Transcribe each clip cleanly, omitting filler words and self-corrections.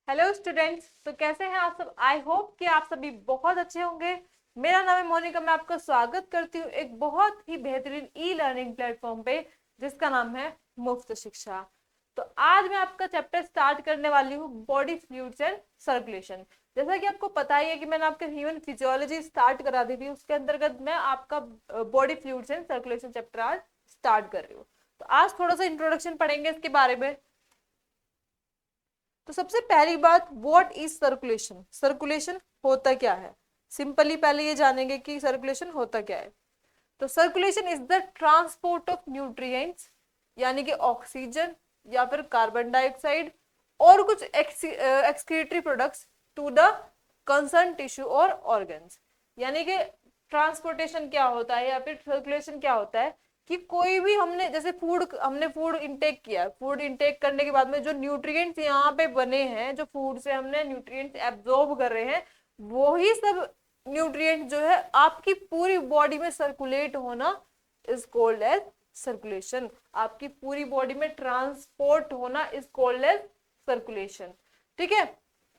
Hello students, तो कैसे हैं आप सब। आई होप कि आप सभी बहुत अच्छे होंगे। मेरा नाम है मोनिका। मैं आपका स्वागत करती हूँ एक बहुत ही बेहतरीन ई लर्निंग प्लेटफॉर्म पे जिसका नाम है मुफ्त शिक्षा। तो आज मैं आपका चैप्टर स्टार्ट करने वाली हूँ बॉडी फ्लूइड्स एंड सर्कुलेशन। जैसा कि आपको पता ही है कि मैंने आपके ह्यूमन फिजियोलॉजी स्टार्ट करा दी थी, उसके अंतर्गत मैं आपका body fluids and circulation chapter आज स्टार्ट कर रही हूँ। तो आज थोड़ा सा इंट्रोडक्शन पढ़ेंगे इसके बारे में। तो सबसे पहली बात, व्हाट इज सर्कुलेशन। सर्कुलेशन होता क्या है, सिंपली पहले ये जानेंगे कि सर्कुलेशन होता क्या है। तो circulation is the transport of nutrients, यानी कि ऑक्सीजन या फिर कार्बन डाइऑक्साइड और कुछ excretory products to the concern tissue और ऑर्गन्स। यानी कि ट्रांसपोर्टेशन क्या होता है या फिर सर्कुलेशन क्या होता है कि कोई भी हमने फूड इंटेक किया, फूड इंटेक करने के बाद में जो न्यूट्रिएंट्स यहाँ पे बने हैं, जो फूड से हमने न्यूट्रिएंट्स एब्जॉर्ब कर रहे हैं, वो ही सब न्यूट्रिएंट जो है आपकी पूरी बॉडी में सर्कुलेट होना इज कॉल्ड एज सर्कुलेशन। आपकी पूरी बॉडी में ट्रांसपोर्ट होना इज कॉल्ड एज सर्कुलेशन। ठीक है।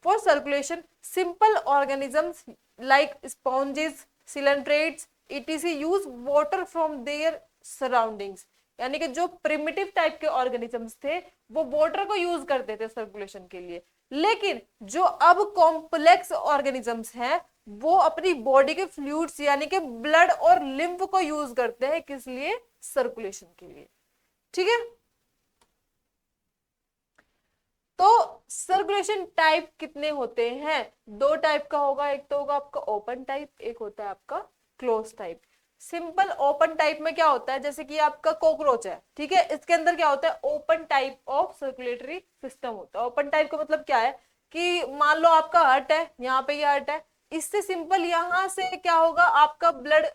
For circulation simple organisms like sponges, coelenterates etc use water from their surroundings. यानी कि जो प्रिमिटिव टाइप के ऑर्गेनिजम्स थे वो वाटर को यूज करते थे सर्कुलेशन के लिए, लेकिन जो अब कॉम्प्लेक्स ऑर्गेनिजम्स हैं वो अपनी बॉडी के फ्लूइड्स यानी कि ब्लड और लिम्फ को यूज करते हैं, किस लिए, सर्कुलेशन के लिए। ठीक है। तो सर्कुलेशन टाइप कितने होते हैं, दो टाइप का होगा। एक तो होगा आपका ओपन टाइप, एक होता है आपका close type. Simple open type में क्या होता है, जैसे कि आपका कॉकरोच है, ठीक है, इसके अंदर क्या होता है, open type of circulatory system होता है। ओपन टाइप का मतलब क्या है कि मान लो आपका हार्ट है, यहाँ पे ये हार्ट है, इससे सिंपल यहाँ से क्या होगा, आपका ब्लड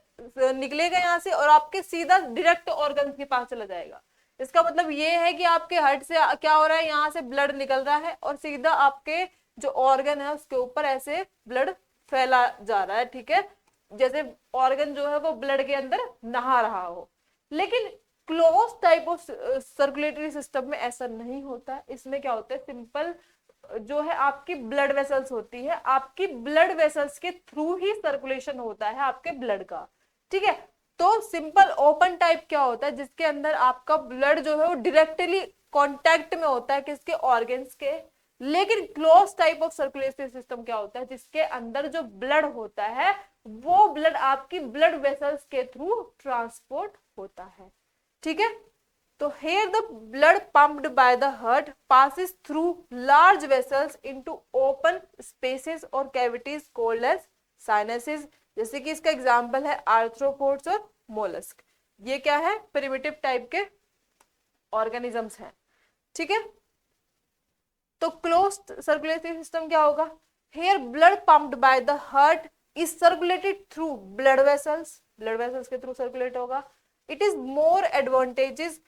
निकलेगा यहाँ से और आपके सीधा डायरेक्ट ऑर्गन के पास चला जाएगा। इसका मतलब ये है कि आपके हार्ट से क्या हो रहा है, यहाँ से ब्लड निकल रहा है और सीधा आपके जो ऑर्गन है उसके ऊपर ऐसे ब्लड फैला जा रहा है। ठीक है, जैसे ऑर्गन जो है वो ब्लड के अंदर नहा रहा हो। लेकिन close type of circulatory system में ऐसा नहीं होता। इसमें क्या होता है, सिंपल जो है आपकी ब्लड वेसल्स होती है, आपकी ब्लड वेसल्स के थ्रू ही सर्कुलेशन होता है आपके ब्लड का। ठीक है। तो सिंपल ओपन टाइप क्या होता है, जिसके अंदर आपका ब्लड जो है वो डायरेक्टली कांटेक्ट में होता है किसके, ऑर्गन्स के। लेकिन close type of circulatory system क्या होता है, जिसके अंदर जो ब्लड होता है वो ब्लड आपकी ब्लड वेसल्स के थ्रू ट्रांसपोर्ट होता है। ठीक है। तो here the blood pumped by the heart passes through large vessels into open spaces or cavities called as sinuses। जैसे कि इसका एग्जांपल है आर्थ्रोपोड्स और मोलस्क। ये क्या है, प्रिमिटिव टाइप के ऑर्गेनिजम्स हैं। ठीक है। तो क्लोज्ड सर्कुलेटरी सिस्टम क्या होगा, here blood pumped by the heart is circulated through blood vessels के थ्रू सर्कुलेट होगा। it is more advantageous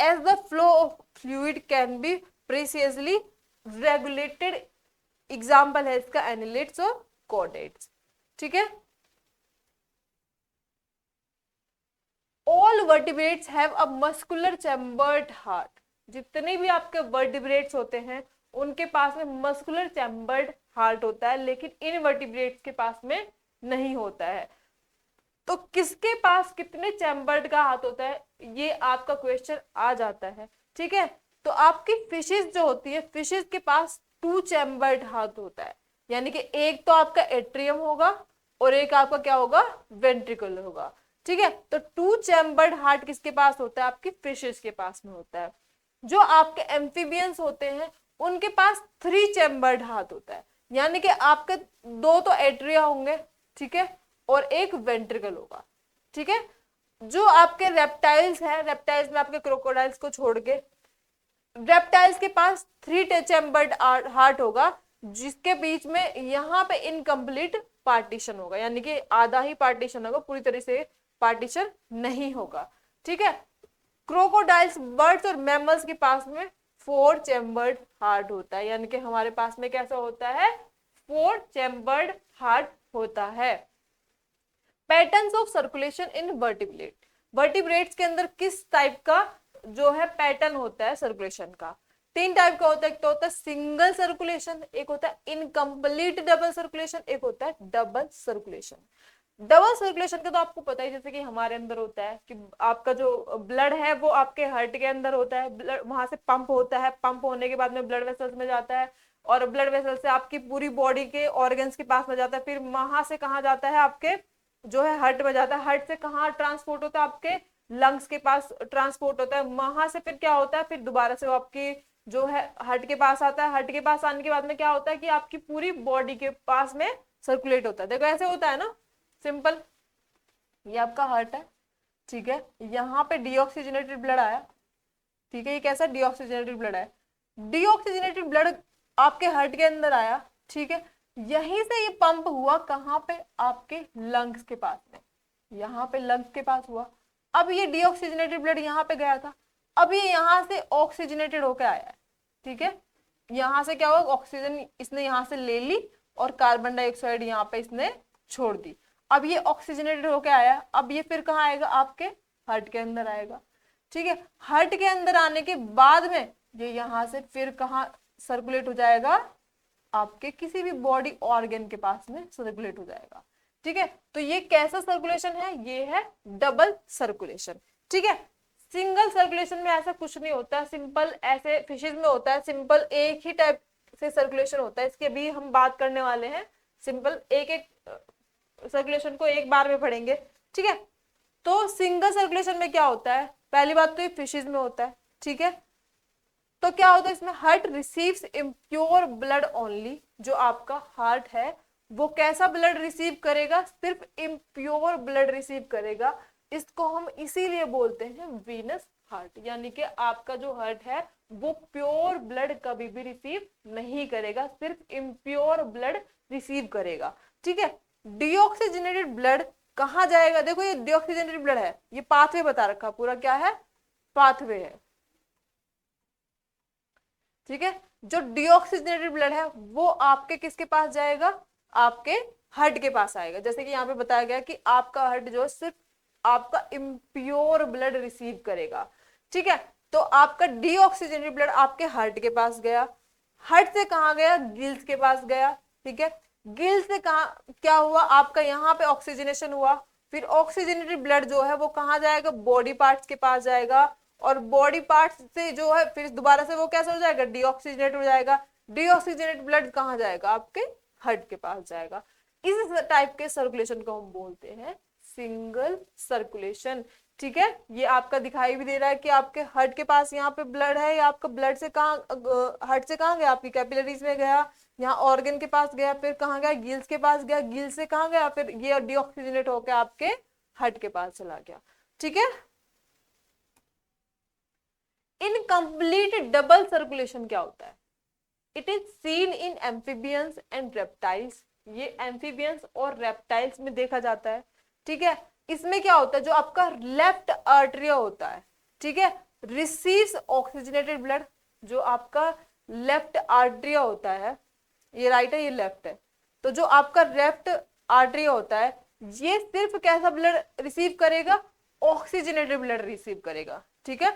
as the flow of fluid can be precisely regulated। Example है इसका एनिलेट्स और chordates. ठीक है। All vertebrates have a muscular chambered heart. जितने भी आपके वर्टिब्रेट्स होते हैं उनके पास में मस्कुलर चैम्बर्ड हार्ट होता है, लेकिन इन वर्टिब्रेट्स के पास में नहीं होता है। तो किसके पास कितने चैम्बर्ड का हाथ होता है, ये आपका क्वेश्चन आ जाता है। ठीक है। तो आपकी फिशेस जो होती है, फिशेस के पास टू चैम्बर्ड हाथ होता है, यानी कि एक तो आपका एट्रियम होगा और एक आपका क्या होगा, वेंट्रिकल होगा। ठीक है। तो टू चैम्बर्ड हार्ट किसके पास होता है, आपकी फिशेस के पास में होता है। जो आपके एम्फीबियंस होते हैं उनके पास थ्री चैम्बर्ड हाथ होता है, यानी कि आपके दो तो एट्रिया होंगे, ठीक है, और एक वेंट्रिकल होगा। ठीक है। जो आपके रेप्टाइल्स हैं, रेप्टाइल्स में आपके क्रोकोडाइल्स को छोड़ के रेप्टाइल्स के पास थ्री चैम्बर्ड हार्ट होगा, जिसके बीच में यहाँ पे इनकम्प्लीट पार्टीशन होगा, यानी कि आधा ही पार्टीशन होगा, पूरी तरह से पार्टीशन नहीं होगा। ठीक है। क्रोकोडाइल्स, बर्ड्स और मैमल्स के पास में फोर चैम्बर्ड हार्ट होता है, यानी कि हमारे पास में कैसा होता है, फोर चैम्बर्ड हार्ट होता है। Patterns of circulation in vertebrate. Vertebrates के अंदर किस टाइप का जो है पैटर्न होता है सर्कुलेशन का। तीन टाइप का होता है, एक तो होता है सिंगल सर्कुलेशन, एक होता है इनकम्प्लीट डबल सर्कुलेशन, एक होता है डबल सर्कुलेशन। डबल सर्कुलेशन का तो आपको पता ही, जैसे कि हमारे अंदर होता है कि आपका जो ब्लड है वो आपके हार्ट के अंदर होता है, ब्लड वहां से पंप होता है, पंप होने के बाद में ब्लड वेसल्स में जाता है, और ब्लड वेसल से आपकी पूरी बॉडी के ऑर्गन्स के पास में जाता है, फिर वहां से कहाँ जाता है, आपके जो है हार्ट में जाता है, हार्ट से कहाँ ट्रांसपोर्ट होता है, आपके लंग्स के पास ट्रांसपोर्ट होता है, वहां से फिर क्या होता है, फिर दोबारा से वो आपकी जो है हार्ट के पास आता है, हार्ट के पास आने के बाद में क्या होता है कि आपकी पूरी बॉडी के पास में सर्कुलेट होता है। देखो ऐसे होता है ना, सिंपल। ये आपका हार्ट है, ठीक है, यहाँ पे डीऑक्सीजनेटेड ब्लड आया, ठीक है, ये कैसा डीऑक्सीजनेटेड ब्लड है, डीऑक्सीजनेटेड ब्लड आपके हार्ट के अंदर आया, ठीक है, यहीं से ये पंप हुआ कहाँ पे, आपके लंग्स के पास में, यहाँ पे लंग्स के पास हुआ। अब ये डीऑक्सीजनेटेड ब्लड यहाँ पे गया था, अब ये यहाँ से ऑक्सीजनेटेड होकर आया है, ठीक है, यहाँ से क्या हुआ, ऑक्सीजन इसने यहाँ से ले ली और कार्बन डाइऑक्साइड यहाँ पे इसने छोड़ दी। अब ये ऑक्सीजनेटेड होके आया, अब ये फिर कहाँ आएगा, आपके हार्ट के अंदर आएगा, ठीक है, हार्ट के अंदर आने के बाद में ये यहाँ से फिर कहाँ सर्कुलेट हो जाएगा, आपके किसी भी बॉडी ऑर्गन के पास में सर्कुलेट हो जाएगा, ठीक है। तो ये कैसा सर्कुलेशन है, ये है डबल सर्कुलेशन, ठीक है। सिंगल सर्कुलेशन में ऐसा कुछ नहीं होता, सिंपल ऐसे फिशेज में होता है, सिंपल एक ही टाइप से सर्कुलेशन होता है, इसके भी हम बात करने वाले हैं, सिंपल एक एक सर्कुलेशन को एक बार में पढ़ेंगे, ठीक है। तो सिंगल सर्कुलेशन में क्या होता है, पहली बात तो ये फिशेज में होता है, ठीक है। तो क्या होता है इसमें, heart receives impure blood only, जो आपका हार्ट है वो कैसा ब्लड रिसीव करेगा, सिर्फ इम्प्योर ब्लड रिसीव करेगा। इसको हम इसीलिए बोलते हैं वीनस हार्ट, यानी कि आपका जो हार्ट है वो प्योर ब्लड कभी भी रिसीव नहीं करेगा, सिर्फ इम्प्योर ब्लड रिसीव करेगा, ठीक है। डीऑक्सीजनेटेड ब्लड कहाँ जाएगा, देखो ये डीऑक्सीजनेटेड ब्लड है, ये पाथवे बता रखा पूरा, क्या है, पाथवे है, ठीक है। जो डीऑक्सीजनेटेड ब्लड है वो आपके किसके पास जाएगा, आपके हार्ट के पास आएगा, जैसे कि यहाँ पे बताया गया कि आपका हार्ट जो है सिर्फ आपका इम्प्योर ब्लड रिसीव करेगा, ठीक है। तो आपका डीऑक्सीजनेटेड ब्लड आपके हार्ट के पास गया, हार्ट से कहाँ गया, गिल्स के पास गया, ठीक है, गिल्स से कहाँ क्या हुआ, आपका यहाँ पे ऑक्सीजनेशन हुआ, फिर ऑक्सीजनेटेड ब्लड जो है वो कहाँ जाएगा, बॉडी पार्ट्स के पास जाएगा, और बॉडी पार्ट्स से जो है फिर दोबारा से वो कैसे हो जाएगा, डीऑक्सीजनेट हो जाएगा, डीऑक्सीजनेट ब्लड कहाँ जाएगा, आपके हार्ट के पास जाएगा। इस टाइप के सर्कुलेशन को हम बोलते हैं सिंगल सर्कुलेशन, ठीक है। ये आपका दिखाई भी दे रहा है कि आपके हार्ट के पास यहाँ पे ब्लड है, या आपका ब्लड से कहाँ, हार्ट से कहाँ गया, आपकी कैपिलरीज में गया, यहाँ ऑर्गन के पास गया, फिर कहाँ गया, गिल्स के पास गया, गिल्स से कहाँ गया, फिर ये डीऑक्सीजनेट होकर आपके हार्ट के पास चला गया, ठीक है। इनकम्प्लीट डबल सर्कुलेशन क्या होता है, it is seen in amphibians and reptiles, ये एम्फीबियंस और रेप्टाइल्स में देखा जाता है, ठीक है। इसमें क्या होता है, जो आपका लेफ्ट आर्टरिया होता है, ठीक है, रिसीव्स ऑक्सीजनेटेड ब्लड, जो आपका लेफ्ट आर्टरिया होता है, ये राइट है ये लेफ्ट है, तो जो आपका लेफ्ट आर्टरिया होता है ये सिर्फ कैसा ब्लड रिसीव करेगा, ऑक्सीजनेटेड ब्लड रिसीव करेगा, ठीक है,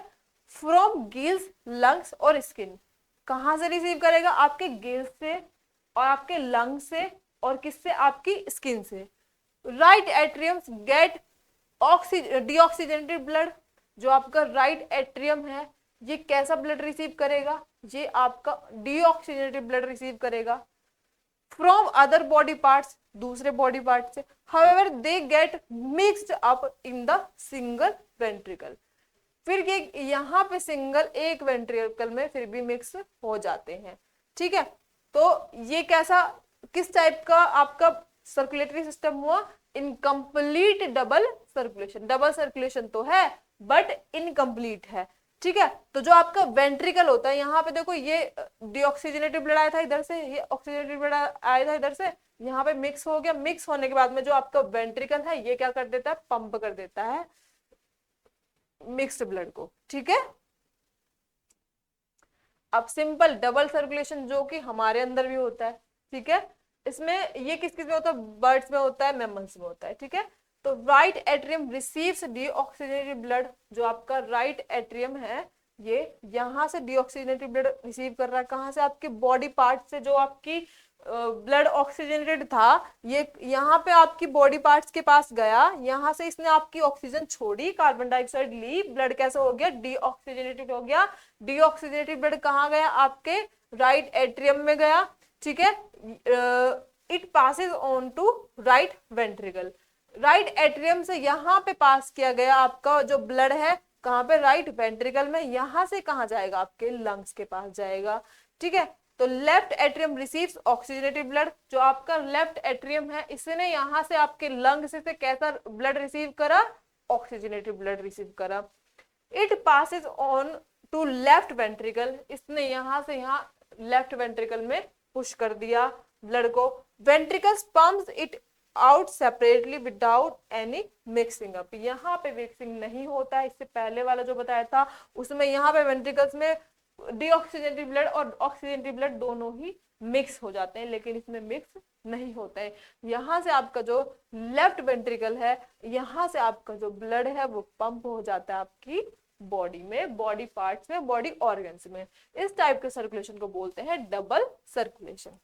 फ्रॉम गिल्स, लंग्स और स्किन। कहां से रिसीव करेगा, आपके गिल्स से और आपके लंग से और किससे, आपकी स्किन से। Right atriums gate deoxygenated blood, जो आपका राइट एट्रियम है ये कैसा ब्लड रिसीव करेगा, ये आपका डीऑक्सीजनेटेड ब्लड रिसीव करेगा फ्रॉम अदर बॉडी पार्ट्स, दूसरे बॉडी पार्ट से। However they get mixed up in the single ventricle, फिर ये यहाँ पे सिंगल एक वेंट्रिकल में फिर भी मिक्स हो जाते हैं, ठीक है। तो ये कैसा, किस टाइप का आपका सर्कुलेटरी सिस्टम हुआ, incomplete double circulation, double circulation तो है बट इनकम्प्लीट है, ठीक है। तो जो आपका वेंट्रिकल होता है, यहाँ पे देखो ये डीऑक्सीजनेटेड ब्लड आया था इधर से, ये ऑक्सीजनेटेड ब्लड आया था इधर से, यहाँ पे मिक्स हो गया, मिक्स होने के बाद में जो आपका वेंट्रिकल है ये क्या कर देता है, पंप कर देता है मिक्स्ड ब्लड को, ठीक है। अब सिंपल डबल सर्कुलेशन जो कि हमारे अंदर भी होता है, ठीक है, इसमें ये किस किस में होता है, बर्ड्स में होता है, मैमल्स में होता है, ठीक है। तो right atrium receives deoxygenated blood, जो आपका राइट एट्रियम है ये यहाँ से डीऑक्सीजनेटेड ब्लड रिसीव कर रहा है, कहाँ से, आपके बॉडी पार्ट से, जो आपकी ब्लड ऑक्सीजनेटेड था, ये यहाँ पे आपकी बॉडी पार्ट्स के पास गया, यहाँ से इसने आपकी ऑक्सीजन छोड़ी, कार्बन डाइऑक्साइड ली, ब्लड कैसे हो गया, डीऑक्सीजनेटेड हो गया। डीऑक्सीजनेटेड ब्लड कहाँ गया, आपके राइट एट्रियम में गया, ठीक है। It passes on to right ventricle, right atrium से यहाँ पे पास किया गया आपका जो ब्लड है, कहाँ पे, राइट वेंट्रिकल में, यहां से कहाँ जाएगा, आपके लंग्स के पास जाएगा, ठीक है। तो left atrium receives oxygenated blood, जो आपका लेफ्ट एट्रियम है, इसने यहां से आपके लंग से कैसा ब्लड रिसीव करा, ऑक्सीजनेटेड ब्लड रिसीव करा। It passes on to left ventricle, इसने यहां से यहाँ लेफ्ट वेंट्रिकल में पुश कर दिया ब्लड को। Ventricles pumps it out separately without any mixing up, यहाँ पे मिक्सिंग नहीं होता है। इससे पहले वाला जो बताया था उसमें यहाँ पे वेंट्रिकल्स में डीऑक्सीजनेटेड ब्लड और ऑक्सीजनेटेड ब्लड दोनों ही मिक्स हो जाते हैं, लेकिन इसमें मिक्स नहीं होता है। यहाँ से आपका जो लेफ्ट वेंट्रिकल है, यहाँ से आपका जो ब्लड है वो पंप हो जाता है आपकी बॉडी में, बॉडी पार्ट्स में, बॉडी ऑर्गन्स में। इस टाइप के सर्कुलेशन को बोलते हैं डबल सर्कुलेशन।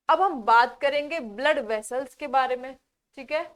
अब हम बात करेंगे ब्लड वेसल्स के बारे में, ठीक है।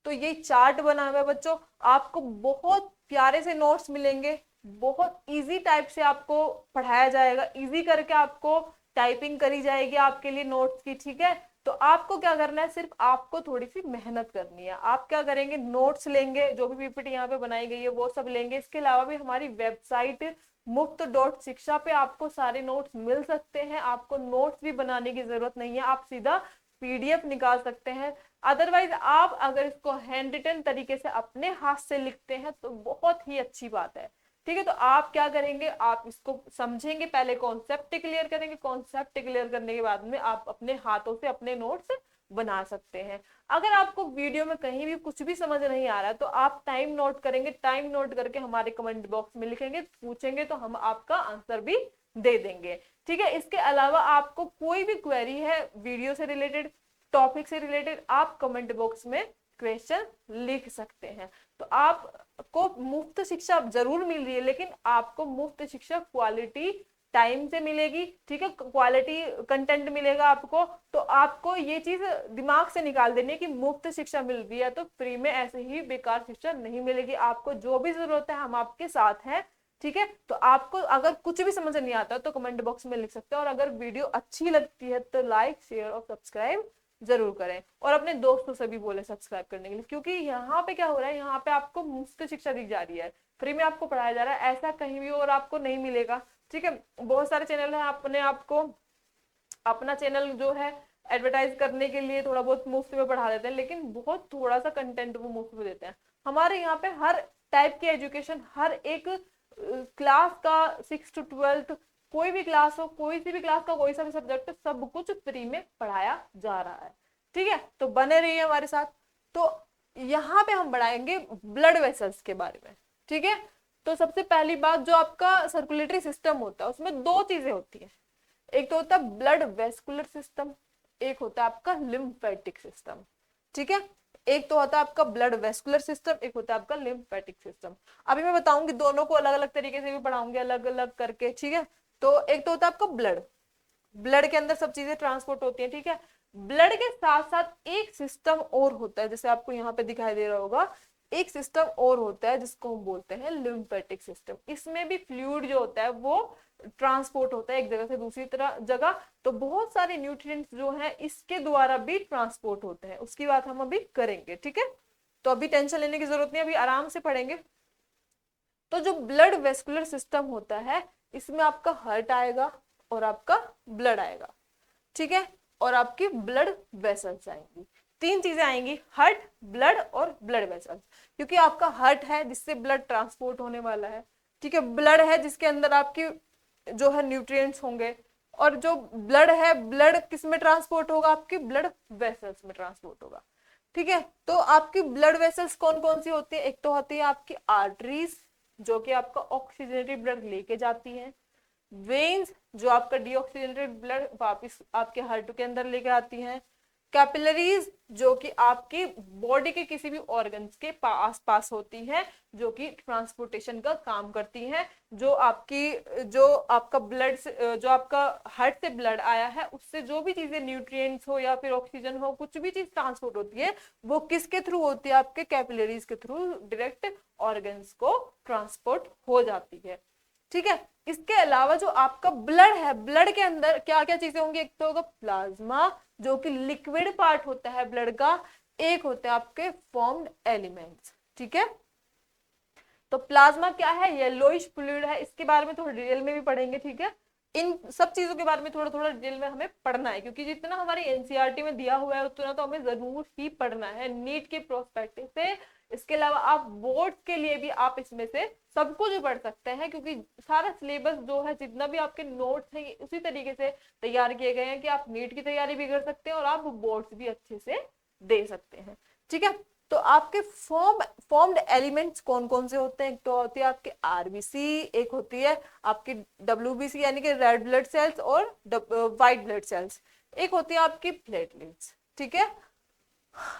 तो ये चार्ट बना हुआ है बच्चों, आपको बहुत प्यारे से नोट्स मिलेंगे, बहुत इजी टाइप से आपको पढ़ाया जाएगा, इजी करके आपको टाइपिंग करी जाएगी आपके लिए नोट्स की, ठीक है। तो आपको क्या करना है, सिर्फ आपको थोड़ी सी मेहनत करनी है। आप क्या करेंगे, नोट्स लेंगे, जो भी पीपीटी यहाँ पे बनाई गई है वो सब लेंगे। इसके अलावा भी हमारी वेबसाइट मुफ्त.शिक्षा पे आपको सारे नोट्स मिल सकते हैं, आपको नोट्स भी बनाने की जरूरत नहीं है, आप सीधा पीडीएफ निकाल सकते हैं। अदरवाइज आप अगर इसको हैंड रिटन तरीके से अपने हाथ से लिखते हैं तो बहुत ही अच्छी बात है, ठीक है। तो आप क्या करेंगे, आप इसको समझेंगे, पहले कॉन्सेप्ट क्लियर करेंगे, कॉन्सेप्ट क्लियर करने के बाद में आप अपने हाथों से अपने नोट्स बना सकते हैं। अगर आपको वीडियो में कहीं भी कुछ भी समझ नहीं आ रहा तो आप टाइम नोट करेंगे, टाइम नोट करके हमारे कमेंट बॉक्स में लिखेंगे, पूछेंगे तो हम आपका आंसर भी दे देंगे, ठीक है। इसके अलावा आपको कोई भी क्वेरी है वीडियो से रिलेटेड, टॉपिक से रिलेटेड, आप कमेंट बॉक्स में क्वेश्चन लिख सकते हैं। तो आपको मुफ्त शिक्षा जरूर मिल रही है, लेकिन आपको मुफ्त शिक्षा क्वालिटी टाइम से मिलेगी, ठीक है, क्वालिटी कंटेंट मिलेगा आपको। तो आपको ये चीज दिमाग से निकाल देनी है कि मुफ्त शिक्षा मिल रही है तो फ्री में ऐसे ही बेकार शिक्षा नहीं मिलेगी। आपको जो भी जरूरत है हम आपके साथ हैं, ठीक है। तो आपको अगर कुछ भी समझ नहीं आता तो कमेंट बॉक्स में लिख सकते हैं, और अगर वीडियो अच्छी लगती है तो लाइक, शेयर और सब्सक्राइब जरूर करें, और अपने दोस्तों से भी बोले सब्सक्राइब करने के लिए, क्योंकि यहाँ पे क्या हो रहा है, यहाँ पे आपको मुफ्त शिक्षा दी जा रही है, फ्री में आपको पढ़ाया जा रहा है, ऐसा कहीं भी और आपको नहीं मिलेगा, ठीक है। बहुत सारे चैनल है, अपने आपको अपना चैनल जो है एडवर्टाइज करने के लिए थोड़ा बहुत मुफ्त में पढ़ा देते हैं, लेकिन बहुत थोड़ा सा कंटेंट वो मुफ्त में देते हैं। हमारे यहाँ पे हर टाइप की एजुकेशन, हर एक क्लास का 6 to 12 कोई भी क्लास हो, कोई सी भी क्लास का कोई सा भी सब्जेक्ट, सब कुछ फ्री में पढ़ाया जा रहा है, ठीक है। तो बने रहिए हमारे साथ। तो यहाँ पे हम बढ़ाएंगे ब्लड वेसल्स के बारे में, ठीक है। तो सबसे पहली बात, जो आपका सर्कुलेटरी सिस्टम होता है उसमें दो चीजें होती है, एक तो होता है ब्लड वेस्कुलर सिस्टम, एक होता है आपका लिम्फेटिक सिस्टम, ठीक है। एक तो होता है आपका ब्लड वेस्कुलर सिस्टम, एक होता है आपका लिम्फेटिक सिस्टम। अभी मैं बताऊंगी दोनों को अलग अलग तरीके से भी पढ़ाऊंगी, अलग अलग करके, ठीक है। तो एक तो होता है आपका ब्लड, ब्लड के अंदर सब चीजें ट्रांसपोर्ट होती है, ठीक है। ब्लड के साथ साथ एक सिस्टम और होता है, जैसे आपको यहाँ पे दिखाई दे रहा होगा, एक सिस्टम और होता है जिसको हम बोलते हैं लिम्फेटिक सिस्टम। इसमें भी फ्लूइड जो होता है वो ट्रांसपोर्ट होता है एक जगह से दूसरी तरह जगह। तो बहुत सारे न्यूट्रिएंट्स जो हैं इसके द्वारा भी ट्रांसपोर्ट होते हैं, उसकी बात हम अभी करेंगे, ठीक है। तो अभी टेंशन लेने की जरूरत नहीं, अभी आराम से पढ़ेंगे। तो जो ब्लड वेस्कुलर सिस्टम होता है इसमें आपका हार्ट आएगा और आपका ब्लड आएगा, ठीक है, और आपकी ब्लड वेसल्स आएंगी। तीन चीजें आएंगी, हार्ट, ब्लड और ब्लड वेसल्स। क्योंकि आपका हार्ट है जिससे ब्लड ट्रांसपोर्ट होने वाला है, ठीक है, ब्लड है जिसके अंदर आपकी जो है न्यूट्रिएंट्स होंगे, और जो ब्लड है, ब्लड किस में ट्रांसपोर्ट होगा, आपकी ब्लड वेसल्स में ट्रांसपोर्ट होगा, ठीक है। तो आपकी ब्लड वेसल्स कौन कौन सी होती है, एक तो होती है आपकी आर्टरीज जो कि आपका ऑक्सीजनेटेड ब्लड लेके जाती है, वेन्स जो आपका डीऑक्सीजनेटेड ब्लड वापस आपके हार्ट के अंदर लेके आती हैं, कैपिलरीज जो कि आपकी बॉडी के किसी भी ऑर्गन्स के आस पास होती हैं, जो कि ट्रांसपोर्टेशन का काम करती हैं, जो आपका ब्लड जो आपका हार्ट से ब्लड आया है उससे जो भी चीजें न्यूट्रिएंट्स हो या फिर ऑक्सीजन हो, कुछ भी चीज ट्रांसपोर्ट होती है वो किसके थ्रू होती है, आपके कैपिलरीज के थ्रू डायरेक्ट ऑर्गन्स को ट्रांसपोर्ट हो जाती है। ठीक है, इसके अलावा जो आपका ब्लड है, ब्लड के अंदर क्या क्या चीजें होंगी, एक तो होगा प्लाज्मा जो कि लिक्विड पार्ट होता है ब्लड का, एक होते हैं आपके फॉर्म्ड एलिमेंट्स। ठीक है, तो प्लाज्मा क्या है, येलोइश फ्लूइड है, इसके बारे में थोड़ा डिटेल में भी पढ़ेंगे। ठीक है, इन सब चीजों के बारे में थोड़ा थोड़ा डिटेल में हमें पढ़ना है, क्योंकि जितना हमारी एनसीईआरटी में दिया हुआ है उतना तो हमें जरूर ही पढ़ना है नीट के प्रोस्पेक्टिव से। इसके अलावा आप बोर्ड के लिए भी आप इसमें से सब कुछ पढ़ सकते हैं, क्योंकि सारा सिलेबस जो है, जितना भी आपके नोट्स हैं, उसी तरीके से तैयार किए गए हैं कि आप नीट की तैयारी भी कर सकते हैं और आप बोर्ड्स भी अच्छे से दे सकते हैं। ठीक है, तो आपके फॉर्म्ड एलिमेंट्स कौन कौन से होते हैं, एक तो होती है आपके आरबीसी, एक होती है आपकी डब्ल्यूबीसी यानी कि रेड ब्लड सेल्स और व्हाइट ब्लड सेल्स, एक होती है आपकी प्लेटलेट्स। ठीक है,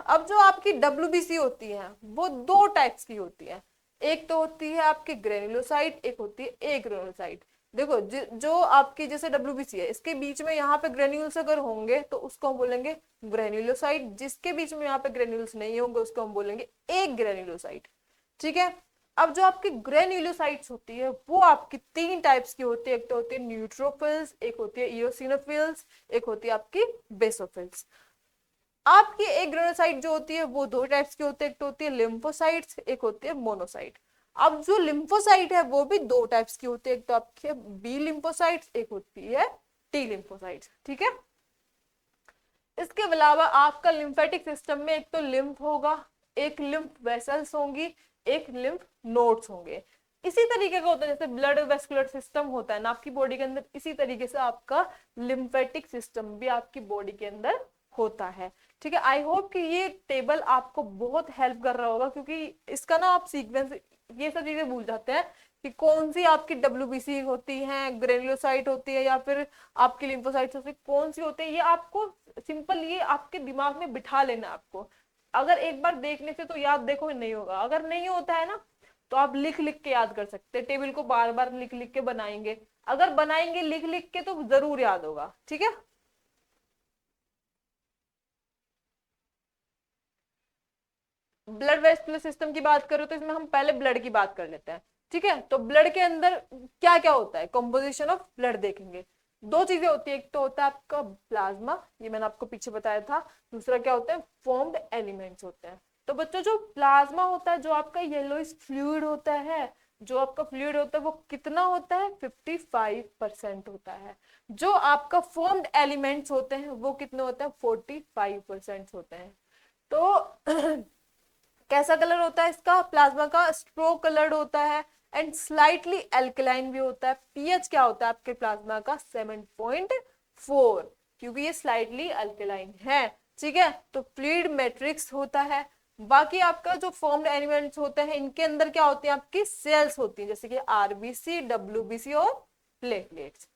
अब जो आपकी डब्ल्यूबीसी होती है वो दो टाइप्स की होती है, एक तो होती है आपकी ग्रेनुलोसाइट, एक होती है एग्रेनुलोसाइट। देखो जो आपकी जैसे डब्ल्यूबीसी है, इसके बीच में यहाँ पे ग्रेन्यूल्स अगर होंगे तो उसको हम बोलेंगे ग्रेन्यूलोसाइट, जिसके बीच में यहाँ पे ग्रेन्यूल्स नहीं होंगे उसको हम बोलेंगे एक ग्रेन्यूलोसाइट। ठीक है, अब जो आपकी ग्रेन्यूलोसाइट्स होती है वो आपकी तीन टाइप्स की होती है, एक तो होती है न्यूट्रोफिल्स, एक होती है इओसिनोफिल्स, एक होती है आपकी बेसोफिल्स। आपकी एक ग्रेनुलोसाइट जो होती है वो दो टाइप्स की होती है, एक तो होती है लिम्फोसाइट्स, एक होती है मोनोसाइट। अब जो लिम्फोसाइट है वो भी दो टाइप्स की होती है, एक तो आपकी बी लिम्फोसाइट्स, एक होती है टी लिम्फोसाइट्स। ठीक है, इसके अलावा आपका लिम्फेटिक सिस्टम में एक तो लिम्फ होगा, एक लिम्फ वेसल्स होंगी, एक लिम्फ नोड्स होंगे। इसी तरीके का होता है जैसे ब्लड वेस्कुलर सिस्टम होता है ना आपकी बॉडी के अंदर, इसी तरीके से आपका लिम्फेटिक सिस्टम भी आपकी बॉडी के अंदर होता है। ठीक है, आई होप कि ये टेबल आपको बहुत हेल्प कर रहा होगा, क्योंकि इसका ना आप सीक्वेंस ये सब चीजें भूल जाते हैं कि कौन सी आपकी डब्ल्यूबीसी होती है, ग्रेनुलोसाइट होती है या फिर आपकी लिम्फोसाइट्स होती है, कौन सी होती है, ये आपको सिंपल ये आपके दिमाग में बिठा लेना आपको। अगर एक बार देखने से तो याद देखो नहीं होगा, अगर नहीं होता है ना तो आप लिख लिख के याद कर सकते हैं, टेबल को बार बार लिख लिख के बनाएंगे, अगर बनाएंगे लिख लिख के तो जरूर याद होगा। ठीक है, ब्लड वेस्कुलर सिस्टम की बात करो तो इसमें हम पहले ब्लड की बात कर लेते हैं। ठीक है, तो ब्लड के अंदर क्या क्या होता है, कंपोजिशन ऑफ ब्लड देखेंगे। दो चीजें होती है, एक तो होता है आपका प्लाज्मा, ये मैंने आपको पीछे बताया था, दूसरा क्या होता है फॉर्म्ड एलिमेंट्स होते हैं। तो बच्चों जो प्लाज्मा होता है, जो आपका येलोइश फ्लूइड होता है, जो आपका फ्लूइड होता है वो कितना होता है 55% होता है। जो आपका फॉर्म्ड एलिमेंट्स होते हैं वो कितने होते हैं 45% होते हैं। तो कैसा कलर होता है इसका प्लाज्मा का, स्ट्रो कलर्ड होता है एंड स्लाइटली एल्कलाइन भी होता है। पीएच क्या होता है आपके प्लाज्मा का 7.4, क्योंकि ये स्लाइटली अल्कलाइन है। ठीक है, तो फ्लूइड मैट्रिक्स होता है। बाकी आपका जो फॉर्म्ड एलिमेंट्स होते हैं इनके अंदर क्या होती है आपकी सेल्स होती है, जैसे कि आरबीसी, डब्ल्यूबीसी और platelets.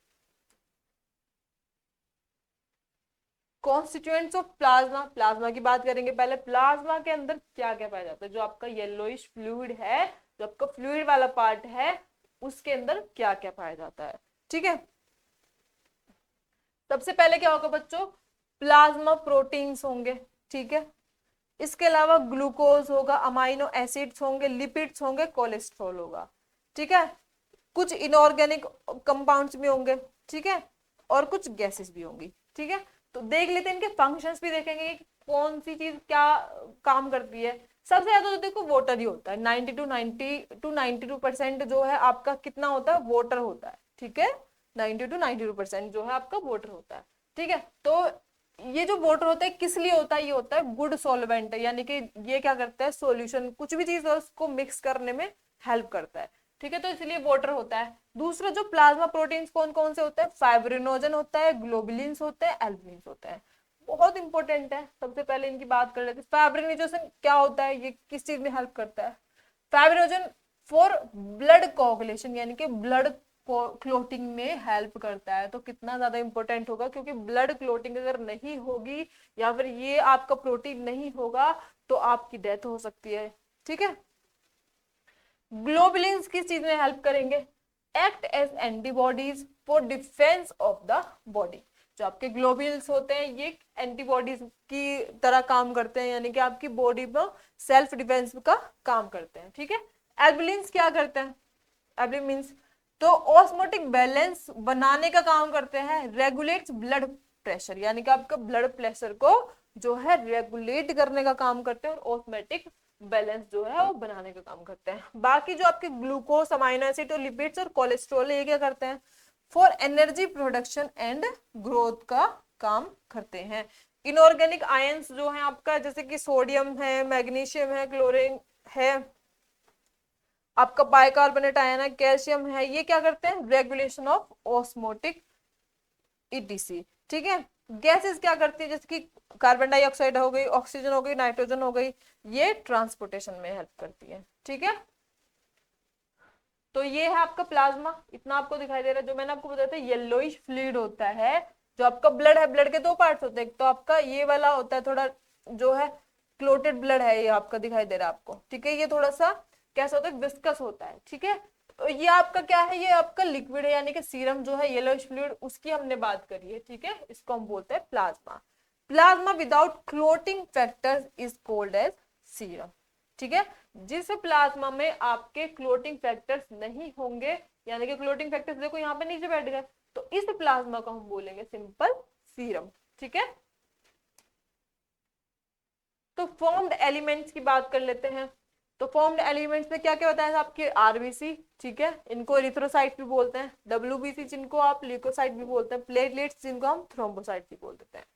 Constituents of plasma, plasma की बात करेंगे पहले। प्लाज्मा के अंदर क्या क्या पाया जाता है, जो आपका येलोइश फ्लूइड है, जो आपका फ्लूइड वाला पार्ट है उसके अंदर क्या क्या पाया जाता है। ठीक है, सबसे पहले क्या होगा बच्चों, प्लाज्मा प्रोटीन्स होंगे। ठीक है, इसके अलावा ग्लूकोज होगा, अमाइनो एसिड्स होंगे, लिपिड्स होंगे, कोलेस्ट्रॉल होगा। ठीक है, कुछ इनऑर्गेनिक कंपाउंड्स भी होंगे। ठीक है, और कुछ गैसेस भी होंगी। ठीक है, तो देख लेते हैं इनके फंक्शंस भी देखेंगे कि कौन सी चीज क्या काम करती है। सबसे ज्यादा तो देखो वाटर ही होता है, 90 to 92% जो है आपका कितना होता है वाटर होता है। ठीक है, 90 to 92% जो है आपका वाटर होता है। ठीक है, तो ये जो वाटर होता है किस लिए होता है, ये होता है गुड सॉल्वेंट है, यानी कि ये क्या करता है सॉल्यूशन कुछ भी चीज है उसको मिक्स करने में हेल्प करता है। ठीक है, तो इसलिए वाटर होता है। दूसरा जो प्लाज्मा प्रोटीन्स कौन कौन से होते हैं, फाइब्रिनोजन होता है, ग्लोबुलिन्स होते हैं, एल्बुमिन्स होते हैं। बहुत इंपॉर्टेंट है, सबसे पहले इनकी बात कर लेते हैं। फाइब्रिनोजन क्या होता है, ये किस चीज में हेल्प करता है, फाइब्रिनोजन फॉर ब्लड कोगुलेशन, यानी कि ब्लड क्लोटिंग में हेल्प करता है। तो कितना ज्यादा इंपॉर्टेंट होगा, क्योंकि ब्लड क्लोटिंग अगर नहीं होगी या फिर ये आपका प्रोटीन नहीं होगा तो आपकी डेथ हो सकती है। ठीक है। ग्लोबुलिन्स किस चीज में हेल्प करेंगे? Act as antibodies for defence of the body. जो आपके ग्लोबुलिन्स होते हैं ये एंटीबॉडीज की तरह काम करते हैं, यानी कि आपकी बॉडी में सेल्फ डिफेंस का काम करते हैं। ठीक है। एल्बुलिन्स क्या करते हैं? एल्बुलिन्स तो ऑस्मोटिक बैलेंस बनाने का काम करते हैं, रेगुलेट्स ब्लड प्रेशर, यानी कि आपका ब्लड प्रेशर को जो है रेगुलेट करने का काम करते हैं और ऑस्मोटिक बैलेंस जो है वो बनाने का काम करते हैं। बाकी जो आपके ग्लूकोज, अमाइनो एसिड और लिपिड्स और कोलेस्ट्रॉल ये क्या करते हैं? For energy production and growth का काम करते हैं। इनऑर्गेनिक आयंस जो है आपका, जैसे कि सोडियम है, मैग्नीशियम है, क्लोरीन है, आपका बाइकार्बोनेट आयन है, कैल्शियम है, ये क्या करते हैं? Regulation of osmotic etc. ठीक है। गैसेस क्या करती है? जैसे कि कार्बन डाइऑक्साइड हो गई, ऑक्सीजन हो गई, नाइट्रोजन हो गई, ये ट्रांसपोर्टेशन में हेल्प करती है। ठीक है। तो ये है आपका प्लाज्मा, इतना आपको दिखाई दे रहा है। जो मैंने आपको बताया था येलोइश फ्लूइड होता है। जो आपका ब्लड है, ब्लड के दो पार्ट्स होते हैं, एक तो आपका ये वाला होता है थोड़ा जो है क्लोटेड ब्लड है, ये आपका दिखाई दे रहा है आपको। ठीक है। ये थोड़ा सा कैसा होता है? विस्कस होता है। ठीक है। तो ये आपका क्या है? ये आपका लिक्विड है, यानी कि सीरम जो है येलोइश फ्लूइड, उसकी हमने बात करी है। ठीक है। इसको हम बोलते हैं plasma. Plasma without clotting factors is called as serum. ठीक है। जिस प्लाज्मा में आपके क्लोटिंग फैक्टर्स नहीं होंगे, यानी कि क्लोटिंग फैक्टर्स देखो यहाँ पे नीचे बैठ गए, तो इस प्लाज्मा को हम बोलेंगे सिंपल सीरम। ठीक है। तो फॉर्म्ड एलिमेंट्स की बात कर लेते हैं। तो फॉर्म्ड एलिमेंट्स में क्या क्या बताया था? आपके आरबीसी, ठीक है, इनको एरिथ्रोसाइट भी बोलते हैं, डब्ल्यूबीसी जिनको आप ल्यूकोसाइट भी बोलते हैं, प्लेटलेट्स जिनको हम थ्रोम्बोसाइट भी बोल देते हैं।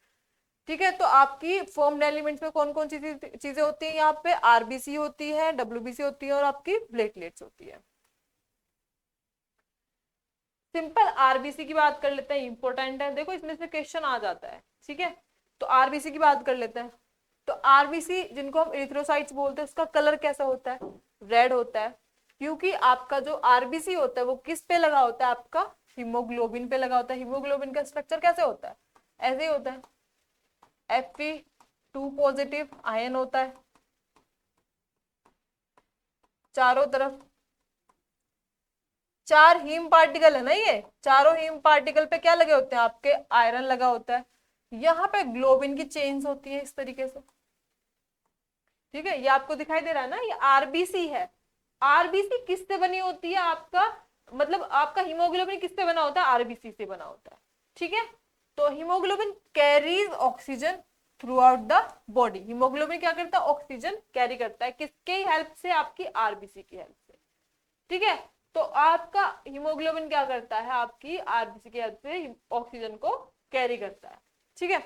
ठीक है। तो आपकी फॉर्म्ड एलिमेंट्स में कौन कौन सी चीजें होती हैं? यहाँ पे आरबीसी होती है, डब्ल्यूबीसी होती है और आपकी प्लेटलेट्स होती है। सिंपल आरबीसी की बात कर लेते हैं, इंपॉर्टेंट है, देखो इसमें से क्वेश्चन आ जाता है। ठीक है। तो आरबीसी की बात कर लेते हैं। तो आरबीसी जिनको हम एरिथ्रोसाइट्स बोलते हैं, उसका कलर कैसा होता है? रेड होता है, क्योंकि आपका जो आरबीसी होता है वो किस पे लगा होता है? आपका हीमोग्लोबिन पे लगा होता है। हीमोग्लोबिन का स्ट्रक्चर कैसे होता है? ऐसे ही होता है, Fe2 पॉजिटिव आयन होता है, चारों तरफ चार हीम पार्टिकल है ना, ये चारों हीम पार्टिकल पे क्या लगे होते हैं? आपके आयरन लगा होता है। यहाँ पे ग्लोबिन की चेन्स होती है इस तरीके से। ठीक है। ये आपको दिखाई दे रहा है ना, ये आरबीसी है। आरबीसी किससे बनी होती है? आपका मतलब आपका हीमोग्लोबिन किससे बना होता है? आरबीसी से बना होता है। ठीक है। तो haemoglobin carries oxygen through out the body. Haemoglobin क्या करता है? ऑक्सीजन कैरी करता है, किसके हेल्प से? आपकी आरबीसी की हेल्प से। ठीक है। तो आपका हीमोग्लोबिन क्या करता है? आपकी आरबीसी की हेल्प से ऑक्सीजन को कैरी करता है। ठीक है।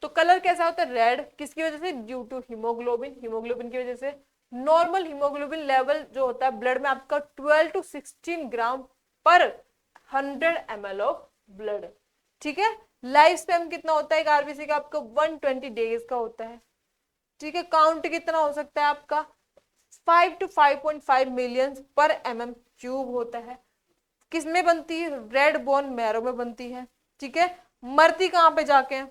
तो कलर कैसा होता है? रेड, किसकी वजह से? ड्यू टू हीमोग्लोबिन, हीमोग्लोबिन की वजह से। नॉर्मल हीमोग्लोबिन लेवल जो होता है ब्लड में आपका 12 टू 16 ग्राम पर 100 ml ऑफ ब्लड। ठीक है। लाइफ स्पैन कितना होता है एक आरबीसी का? आपका 120 डेज का होता है। ठीक है। काउंट कितना हो सकता है आपका? 5 to 5.5 मिलियन पर mm³ होता है। किसमें बनती है? रेड बोन मैरो में बनती है। ठीक है। मरती कहां पे जाके?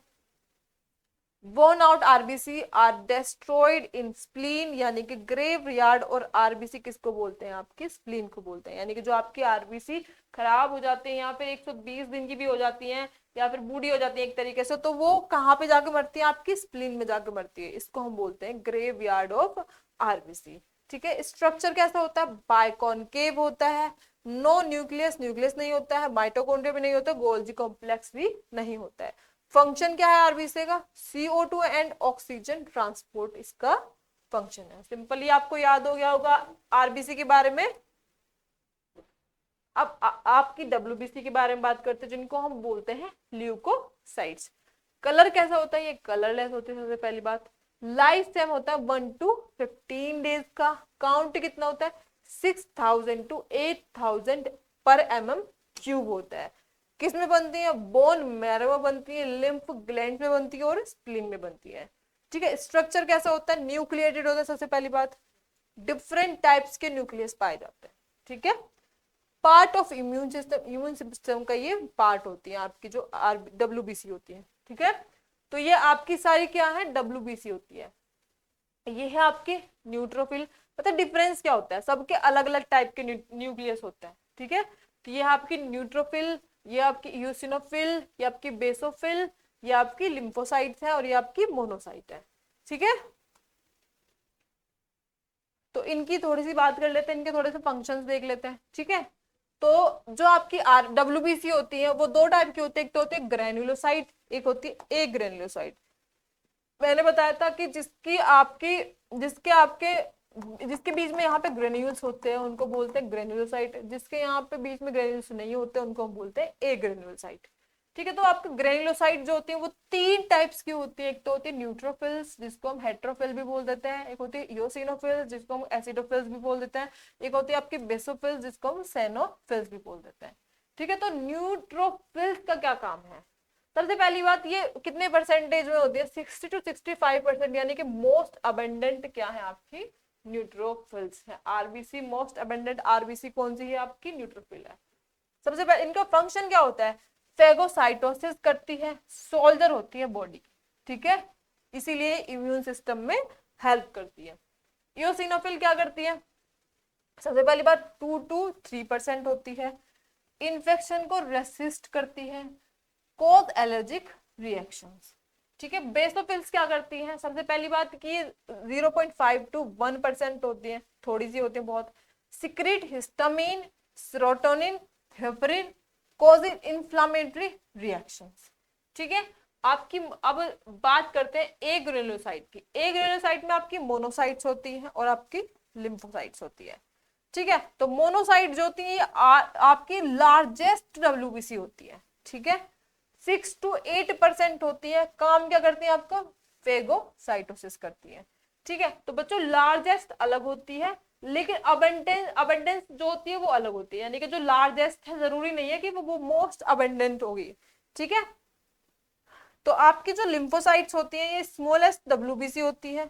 Worn out RBC are destroyed in spleen, यानी कि ग्रेव यार्ड। और आरबीसी किसको बोलते हैं? आपकी स्प्लीन को बोलते हैं। यानी कि जो आपकी आरबीसी खराब हो जाती है, यहाँ पे 120 दिन की भी हो जाती है या फिर बूढ़ी हो जाती है एक तरीके से, तो वो कहाँ पे जाके मरती है? आपकी स्प्लीन में जाके मरती है। इसको हम बोलते हैं ग्रेव यार्ड ऑफ आरबीसी। ठीक है। स्ट्रक्चर कैसा होता है? बाइकॉनकेव होता है, नो न्यूक्लियस, न्यूक्लियस नहीं होता है, माइटोकॉन्ड्रिया भी नहीं होता, गोल्जी कॉम्प्लेक्स भी नहीं होता है। फंक्शन क्या है आरबीसी का? CO2 एंड ऑक्सीजन ट्रांसपोर्ट इसका फंक्शन है। सिंपली आपको याद हो गया होगा आरबीसी के बारे में। अब आपकी डब्ल्यूबीसी के बारे में बात करते हैं, जिनको हम बोलते हैं ल्यूकोसाइट्स। कलर कैसा होता है? ये कलरलेस होते हैं। सबसे पहली बात, लाइफ टाइम होता है 1 to 15 डेज का। काउंट कितना होता है? 6000 to 8000 पर mm³ होता है। किस में बनती है? बोन मैरो में बनती है, लिम्फ ग्लैंड में बनती है और स्प्लीन में बनती है। ठीक है। स्ट्रक्चर कैसा होता है? न्यूक्लिएटेड होता है। सबसे पहली बात, डिफरेंट टाइप्स के न्यूक्लियस पाए जाते हैं। ठीक है। पार्ट ऑफ इम्यून सिस्टम का ये पार्ट होती है आपकी जो WBC होती है, ठीक है। तो ये आपकी सारी क्या है, WBC होती है। ये है आपके न्यूट्रोफिल। मतलब डिफरेंस क्या होता है, सबके अलग अलग टाइप के न्यूक्लियस होता है, ठीक है। तो ये है आपकी न्यूट्रोफिल, ये आपकी यूसिनोफिल, ये आपकी बेसोफिल, ये आपकी लिम्फोसाइट्स है और ये आपकी मोनोसाइट है, ठीक है। तो इनकी थोड़ी सी बात कर लेते हैं, इनके थोड़े से फंक्शंस देख लेते हैं, ठीक है। तो जो आपकी WBC होती है वो दो टाइप की होती है, एक तो होती है ग्रेन्युलोसाइट, एक होती है ए ग्रेन्युलोसाइट। मैंने बताया था कि जिसके बीच में यहाँ पे ग्रेन्यूल्स होते हैं उनको बोलते हैं ग्रेन्युलोसाइट, जिसके यहाँ पे बीच में ग्रेन्यूल्स नहीं होते उनको हम बोलते हैं ए ग्रेन्युलोसाइट, ठीक है। तो आपके ग्रेन्युलोसाइट जो होती है वो तीन टाइप्स की होती है, एक तो होती है न्यूट्रोफिल्स जिसको हम हेट्रोफिल भी बोल देते हैं, एक होती है इओसिनोफिल्स जिसको हम एसिडोफिल्स भी बोल देते हैं, एक होती है आपकी बेसोफिल्स जिसको हम सेनोफिल्स भी बोल देते हैं, ठीक है। तो न्यूट्रोफिल्स का क्या काम है, सबसे पहली बात ये कितने परसेंटेज में होती है, 60 to 65%, यानी कि मोस्ट अबेंडेंट क्या है आपकी न्यूट्रोफिल्स है। आरबीसी मोस्ट अबेंडेंट आरबीसी कौन सी है आपकी, न्यूट्रोफिल है। सबसे पहले इनका फंक्शन क्या होता है, फेगोसाइटोसिस करती है, सोल्जर होती है बॉडी, ठीक है, इसीलिए इम्यून सिस्टम में हेल्प करती है। इओसिनोफिल क्या करती है, सबसे पहली बात 2 to 3% होती है, इन्फेक्शन को रेसिस्ट करती है, कोज एलर्जिक रिएक्शंस, ठीक है। बेसोफिल्स क्या करती हैं, सबसे पहली बात कि 0.5 to 1% होती है, थोड़ी सी होती है बहुत, secrete histamine, serotonin, heparin, causing inflammatory reactions, ठीक है। आपकी अब बात करते हैं ए ग्रेन्युलोसाइट की। ए ग्रेन्युलोसाइट में आपकी मोनोसाइट्स होती हैं और आपकी लिम्फोसाइट्स होती है, ठीक है। तो मोनोसाइट जो होती है आपकी लार्जेस्ट WBC होती है, ठीक है, 6 to 8% होती है। काम क्या करती है आपका, फेगोसाइटोसिस करती है, ठीक है। तो बच्चों लार्जेस्ट अलग होती है, लेकिन अबंडेंस जो होती है वो अलग होती है, यानी कि जो लार्जेस्ट है जरूरी नहीं है कि वो मोस्ट अबंडेंट होगी, ठीक है। तो आपकी जो लिम्फोसाइट्स होती है ये स्मॉलेस्ट WBC होती है,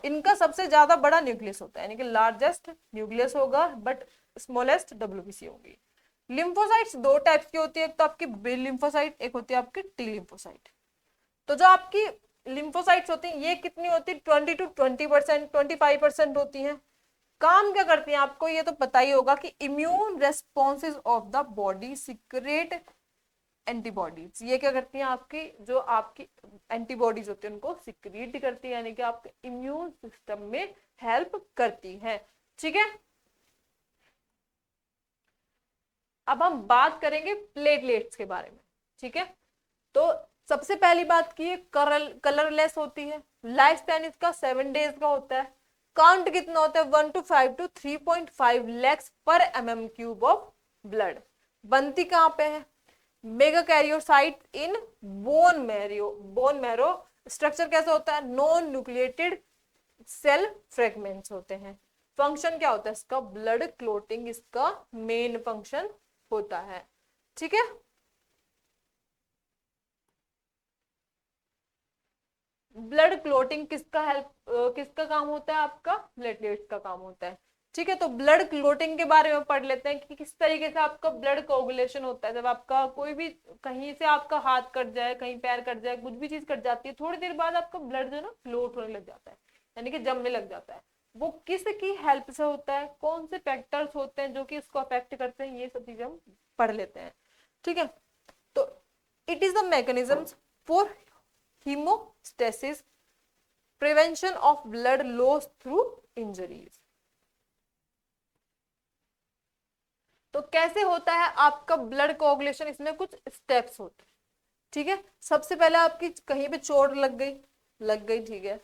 इनका सबसे ज्यादा बड़ा न्यूक्लियस होता है, यानी कि लार्जेस्ट न्यूक्लियस होगा बट स्मॉलेस्ट WBC होगी। लिम्फोसाइट्स दो टाइप्स की होती है, एक तो आपकी बी लिम्फोसाइट, एक होती है आपकी टी लिम्फोसाइट। तो जो आपकी लिम्फोसाइट्स होती हैं ये कितनी होती है, 20 to 20%, 25% होती हैं। काम क्या करती हैं आपको ये तो पता ही होगा कि immune responses of the body secret antibodies, ये क्या करती हैं आपकी जो आपकी एंटीबॉडीज होती है उनको सिक्रीट करती है, यानी कि आपके इम्यून सिस्टम में हेल्प करती है, ठीक है। अब हम बात करेंगे प्लेटलेट्स के बारे में, ठीक है। तो सबसे पहली बात की कलरलेस होती है, लाइफ स्पैन इसका 7 days का होता है, काउंट कितना होता है 1 to 5 to 3.5 lakhs per mm³ of blood. बनती कहाँ पे है, megakaryocyte in bone marrow. Structure कैसे होता है, नॉन न्यूक्लिएटेड सेल फ्रेगमेंट्स होते हैं। फंक्शन क्या होता है इसका, ब्लड क्लोटिंग इसका मेन फंक्शन होता है, ठीक है। ब्लड क्लोटिंग किसका काम होता है, आपका प्लेटलेट्स का काम होता है, ठीक है। तो ब्लड क्लोटिंग के बारे में पढ़ लेते हैं कि किस तरीके से आपका ब्लड कोगुलेशन होता है। जब आपका कोई भी कहीं से आपका हाथ कट जाए, कहीं पैर कट जाए, कुछ भी चीज कट जाती है, थोड़ी देर बाद आपका ब्लड जो है ना क्लोट होने लग जाता है, यानी कि जमने लग जाता है। वो किसकी हेल्प से होता है, कौन से फैक्टर्स होते हैं जो कि इसको अफेक्ट करते हैं, ये सब चीजें हम पढ़ लेते हैं, ठीक है। तो it is the mechanism for hemostasis, prevention of blood loss through injuries। तो कैसे होता है आपका ब्लड कोगुलेशन, इसमें कुछ स्टेप्स होते हैं, ठीक है। सबसे पहले आपकी कहीं पे चोट लग गई, ठीक है,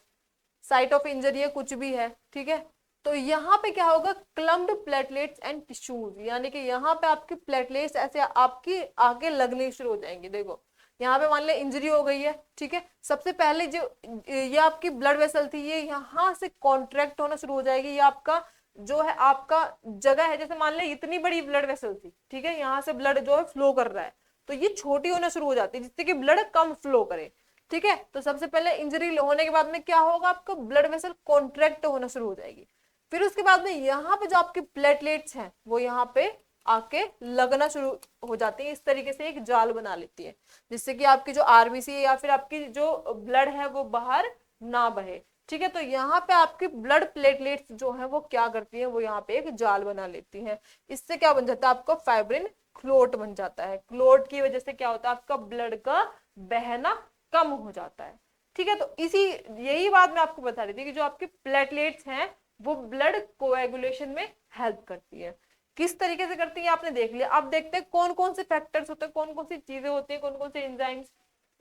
साइट ऑफ इंजरी है, कुछ भी है, ठीक है। तो यहाँ पे क्या होगा, क्लम्प्ड प्लेटलेट्स एंड टिश्यूज, यानी कि यहाँ पे आपकी प्लेटलेट्स ऐसे आपकी आगे लगने शुरू हो जाएंगे। देखो यहाँ पे मान ले इंजरी हो गई है, ठीक है, सबसे पहले जो ये आपकी ब्लड वेसल थी ये यहाँ से कॉन्ट्रैक्ट होना शुरू हो जाएगी। ये आपका जो है आपका जगह है, जैसे मान ले इतनी बड़ी ब्लड वेसल थी, ठीक है, यहाँ से ब्लड जो है फ्लो कर रहा है, तो ये छोटी होना शुरू हो जाती है जिससे कि ब्लड कम फ्लो करे, ठीक है। तो सबसे पहले इंजरी होने के बाद में क्या होगा, आपका ब्लड वेसल कॉन्ट्रैक्ट होना शुरू हो जाएगी। फिर उसके बाद में यहाँ पे जो आपके प्लेटलेट्स हैं वो यहाँ पे आके लगना शुरू हो जाती है, इस तरीके से एक जाल बना लेती है, जिससे कि आपकी जो आरबीसी है या फिर आपकी जो ब्लड है वो बाहर ना बहे। ठीक है, तो यहाँ पे आपकी ब्लड प्लेटलेट्स जो है वो क्या करती है, वो यहाँ पे एक जाल बना लेती हैं। इससे क्या बन जाता है, आपका फाइब्रिन क्लोट बन जाता है। क्लोट की वजह से क्या होता है, आपका ब्लड का बहना कम हो जाता है। ठीक है, तो इसी यही बात मैं आपको बता रही थी कि जो आपके प्लेटलेट्स हैं वो ब्लड कोएगुलेशन में हेल्प करती है। किस तरीके से करती है आपने देख लिया। अब देखते हैं कौन कौन से फैक्टर्स होते हैं, कौन कौन सी चीजें होती है, कौन कौन से एंजाइम्स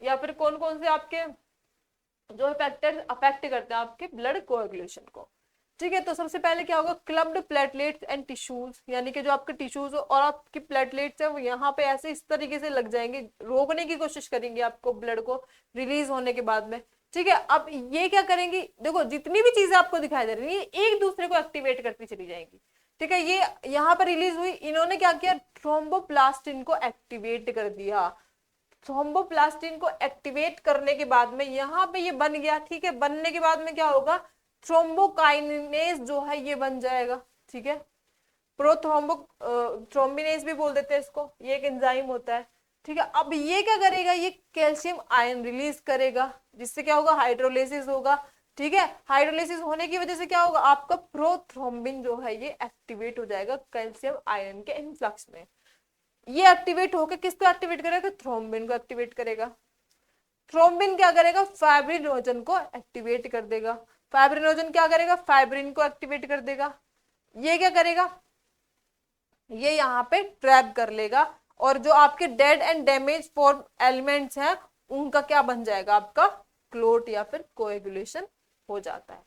या फिर कौन कौन से आपके जो फैक्टर्स अफेक्ट करते हैं आपके ब्लड कोएगुलेशन को। ठीक है, तो सबसे पहले क्या होगा, क्लब्ड प्लेटलेट्स एंड टिश्यूज, यानी कि जो आपके टिश्यूज और आपकी प्लेटलेट्स है वो यहाँ पे ऐसे इस तरीके से लग जाएंगे, रोकने की कोशिश करेंगे आपको ब्लड को रिलीज होने के बाद में। ठीक है, अब ये क्या करेंगी, देखो जितनी भी चीजें आपको दिखाई दे रही है एक दूसरे को एक्टिवेट करती चली जाएंगी। ठीक है, ये यहाँ पर रिलीज हुई, इन्होंने क्या किया, थ्रोम्बोप्लास्टिन को एक्टिवेट कर दिया। थ्रोम्बोप्लास्टिन को एक्टिवेट करने के बाद में यहाँ पे ये बन गया। ठीक है, बनने के बाद में क्या होगा, थ्रोम्बोकाइनेज जो है ये बन जाएगा। ठीक है, प्रोथ्रोम्बो थ्रोम्बिनेज भी बोल देते हैं इसको, ये एक एंजाइम होता है। ठीक है, अब ये क्या करेगा, ये कैल्शियम आयन रिलीज करेगा, जिससे क्या होगा, हाइड्रोलिसिस होगा। ठीक है, हाइड्रोलिसिस होने की वजह से क्या होगा, आपका प्रोथ्रोम्बिन जो है ये एक्टिवेट हो जाएगा कैल्शियम आयन के इनफ्लक्स में। ये एक्टिवेट होकर किसको एक्टिवेट करेगा, थ्रोम्बिन को एक्टिवेट करेगा। थ्रोम्बिन क्या करेगा, फाइब्रिनोजन को एक्टिवेट कर देगा। फाइब्रिनोजन क्या करेगा, फाइब्रिन को एक्टिवेट कर देगा। ये क्या करेगा, ये यहाँ पे ट्रैप कर लेगा, और जो आपके dead and damage form elements हैं उनका क्या बन जाएगा, आपका क्लोट या फिर कोएगुलेशन हो जाता है।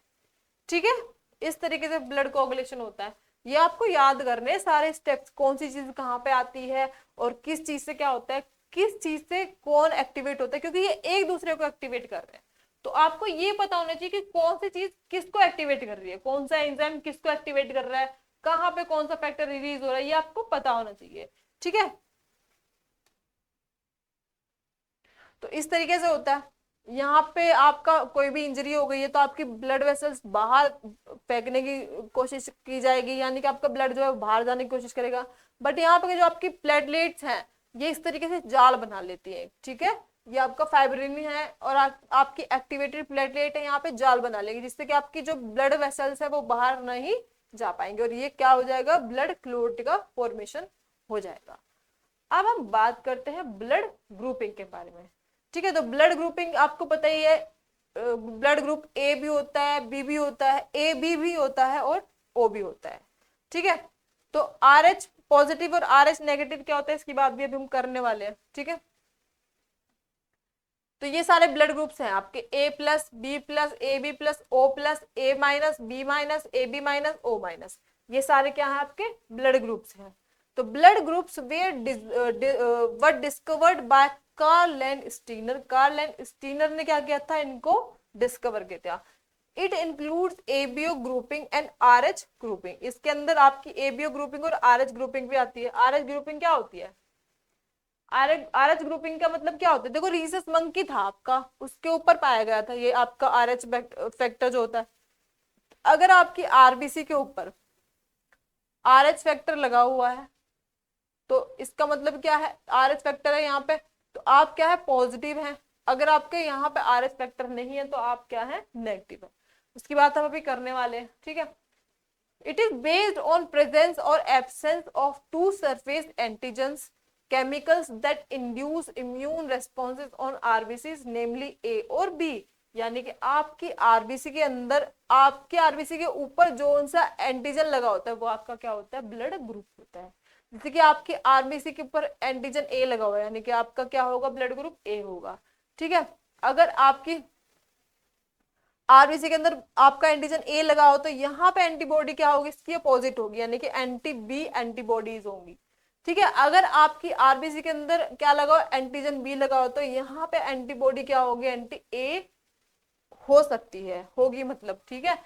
ठीक है, इस तरीके से ब्लड कोएगुलेशन होता है। ये आपको याद करने सारे स्टेप्स, कौन सी चीज कहाँ पे आती है और किस चीज से क्या होता है, किस चीज से कौन एक्टिवेट होता है, क्योंकि ये एक दूसरे को एक्टिवेट कर रहे हैं। तो आपको ये पता होना चाहिए कि कौन सी चीज किसको एक्टिवेट कर रही है, कौन सा एंजाइम किसको एक्टिवेट कर रहा है, कहाँ पे कौन सा फैक्टर रिलीज हो रहा है, ये आपको पता होना चाहिए। ठीक है, तो इस तरीके से होता है। यहाँ पे आपका कोई भी इंजरी हो गई है तो आपकी ब्लड वेसल्स बाहर फेंकने की कोशिश की जाएगी, यानी कि आपका ब्लड जो है बाहर जाने की कोशिश करेगा। बट यहाँ पे जो आपकी प्लेटलेट्स हैं ये इस तरीके से जाल बना लेती है। ठीक है, ये आपका फाइब्रिन है और आपकी एक्टिवेटेड प्लेटलेट है, यहाँ पे जाल बना लेगी, जिससे कि आपकी जो ब्लड वेसल्स है वो बाहर नहीं जा पाएंगे, और ये क्या हो जाएगा, ब्लड क्लोट का फॉर्मेशन हो जाएगा। अब हम बात करते हैं ब्लड ग्रुपिंग के बारे में। ठीक है, तो ब्लड ग्रुपिंग आपको पता ही है, ब्लड ग्रुप ए भी होता है, बी भी होता है, ए बी भी होता है और ओ भी होता है। ठीक है, तो आर एच पॉजिटिव और आर एच नेगेटिव क्या होता है इसकी बात भी अभी हम करने वाले हैं। ठीक है, तो ये सारे ब्लड ग्रुप्स हैं आपके, A plus B plus A B plus O plus A minus B minus A B minus O minus, ये सारे क्या हैं आपके ब्लड ग्रुप्स हैं। तो blood groups were discovered by Karl Landsteiner. Karl Landsteiner ने क्या किया था, इनको डिस्कवर किया था। It includes ABO grouping and Rh grouping. इसके अंदर आपकी एबीओ ग्रुपिंग और आरएच ग्रुपिंग भी आती है। आरएच ग्रुपिंग क्या होती है, आरएच ग्रुपिंग का मतलब क्या होता है, देखो रीसस मंकी था आपका, उसके ऊपर पाया गया था ये आपका आरएच फैक्टर जो होता है। अगर आपकी आरबीसी के ऊपर आरएच फैक्टर लगा हुआ है तो इसका मतलब क्या है, आरएच फैक्टर है यहाँ पे तो आप क्या है, पॉजिटिव हैं। अगर आपके यहाँ पे आरएच फैक्टर नहीं है तो आप क्या है, नेगेटिव है। उसकी बात हम अभी करने वाले हैं। ठीक है, it is based on presence or absence of two surface antigens chemicals that induce immune responses on RBCs namely A और B। यानी कि आपकी आरबीसी के अंदर, आपके आरबीसी के ऊपर जो सा एंटीजन लगा होता है वो आपका क्या होता है, ब्लड ग्रुप होता है। जैसे कि आपकी आरबीसी के ऊपर एंटीजन ए लगा हुआ है यानी कि आपका क्या होगा, ब्लड ग्रुप ए होगा। ठीक है, अगर आपकी आरबीसी के अंदर आपका एंटीजन ए लगा हो तो यहाँ पे एंटीबॉडी क्या होगी, इसकी अपोजिट होगी, यानी कि एंटी बी एंटीबॉडीज होंगी। ठीक है, अगर आपकी आरबीसी के अंदर क्या लगा हो, एंटीजन बी लगा हो तो यहाँ पे एंटीबॉडी क्या होगी, एंटी ए हो सकती है, होगी मतलब। ठीक है,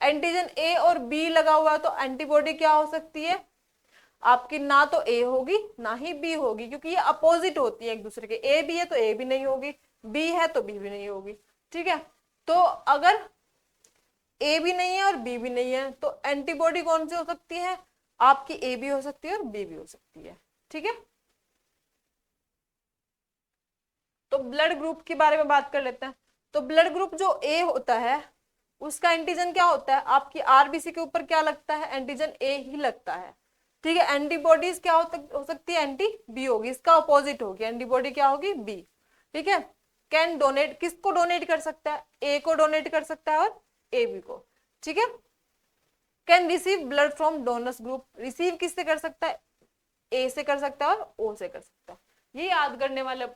एंटीजन ए और बी लगा हुआ है तो एंटीबॉडी क्या हो सकती है आपकी, ना तो ए होगी ना ही बी होगी, क्योंकि ये अपोजिट होती है एक दूसरे के। ए भी है तो ए भी नहीं होगी, बी है तो बी भी नहीं होगी। ठीक है, तो अगर ए भी नहीं है और बी भी नहीं है तो एंटीबॉडी कौन सी हो सकती है, आपकी ए भी हो सकती है और बी भी हो सकती है, ठीक है। तो ब्लड ग्रुप के बारे में बात कर लेते हैं। तो ब्लड ग्रुप जो ए होता है उसका एंटीजन क्या होता है, आपकी आरबीसी के ऊपर क्या लगता है, एंटीजन ए ही लगता है, ठीक है। एंटीबॉडीज क्या हो सकती है, एंटी बी होगी, इसका अपोजिट होगी, एंटीबॉडी क्या होगी, बी, ठीक है। कैन डोनेट, किसको डोनेट कर सकता है, ए को डोनेट कर सकता है और ए बी को, ठीक है। Can receive blood from donors group, receive किससे कर सकता है, ए से कर सकता है और ओ से कर सकता है। ये याद करने वाला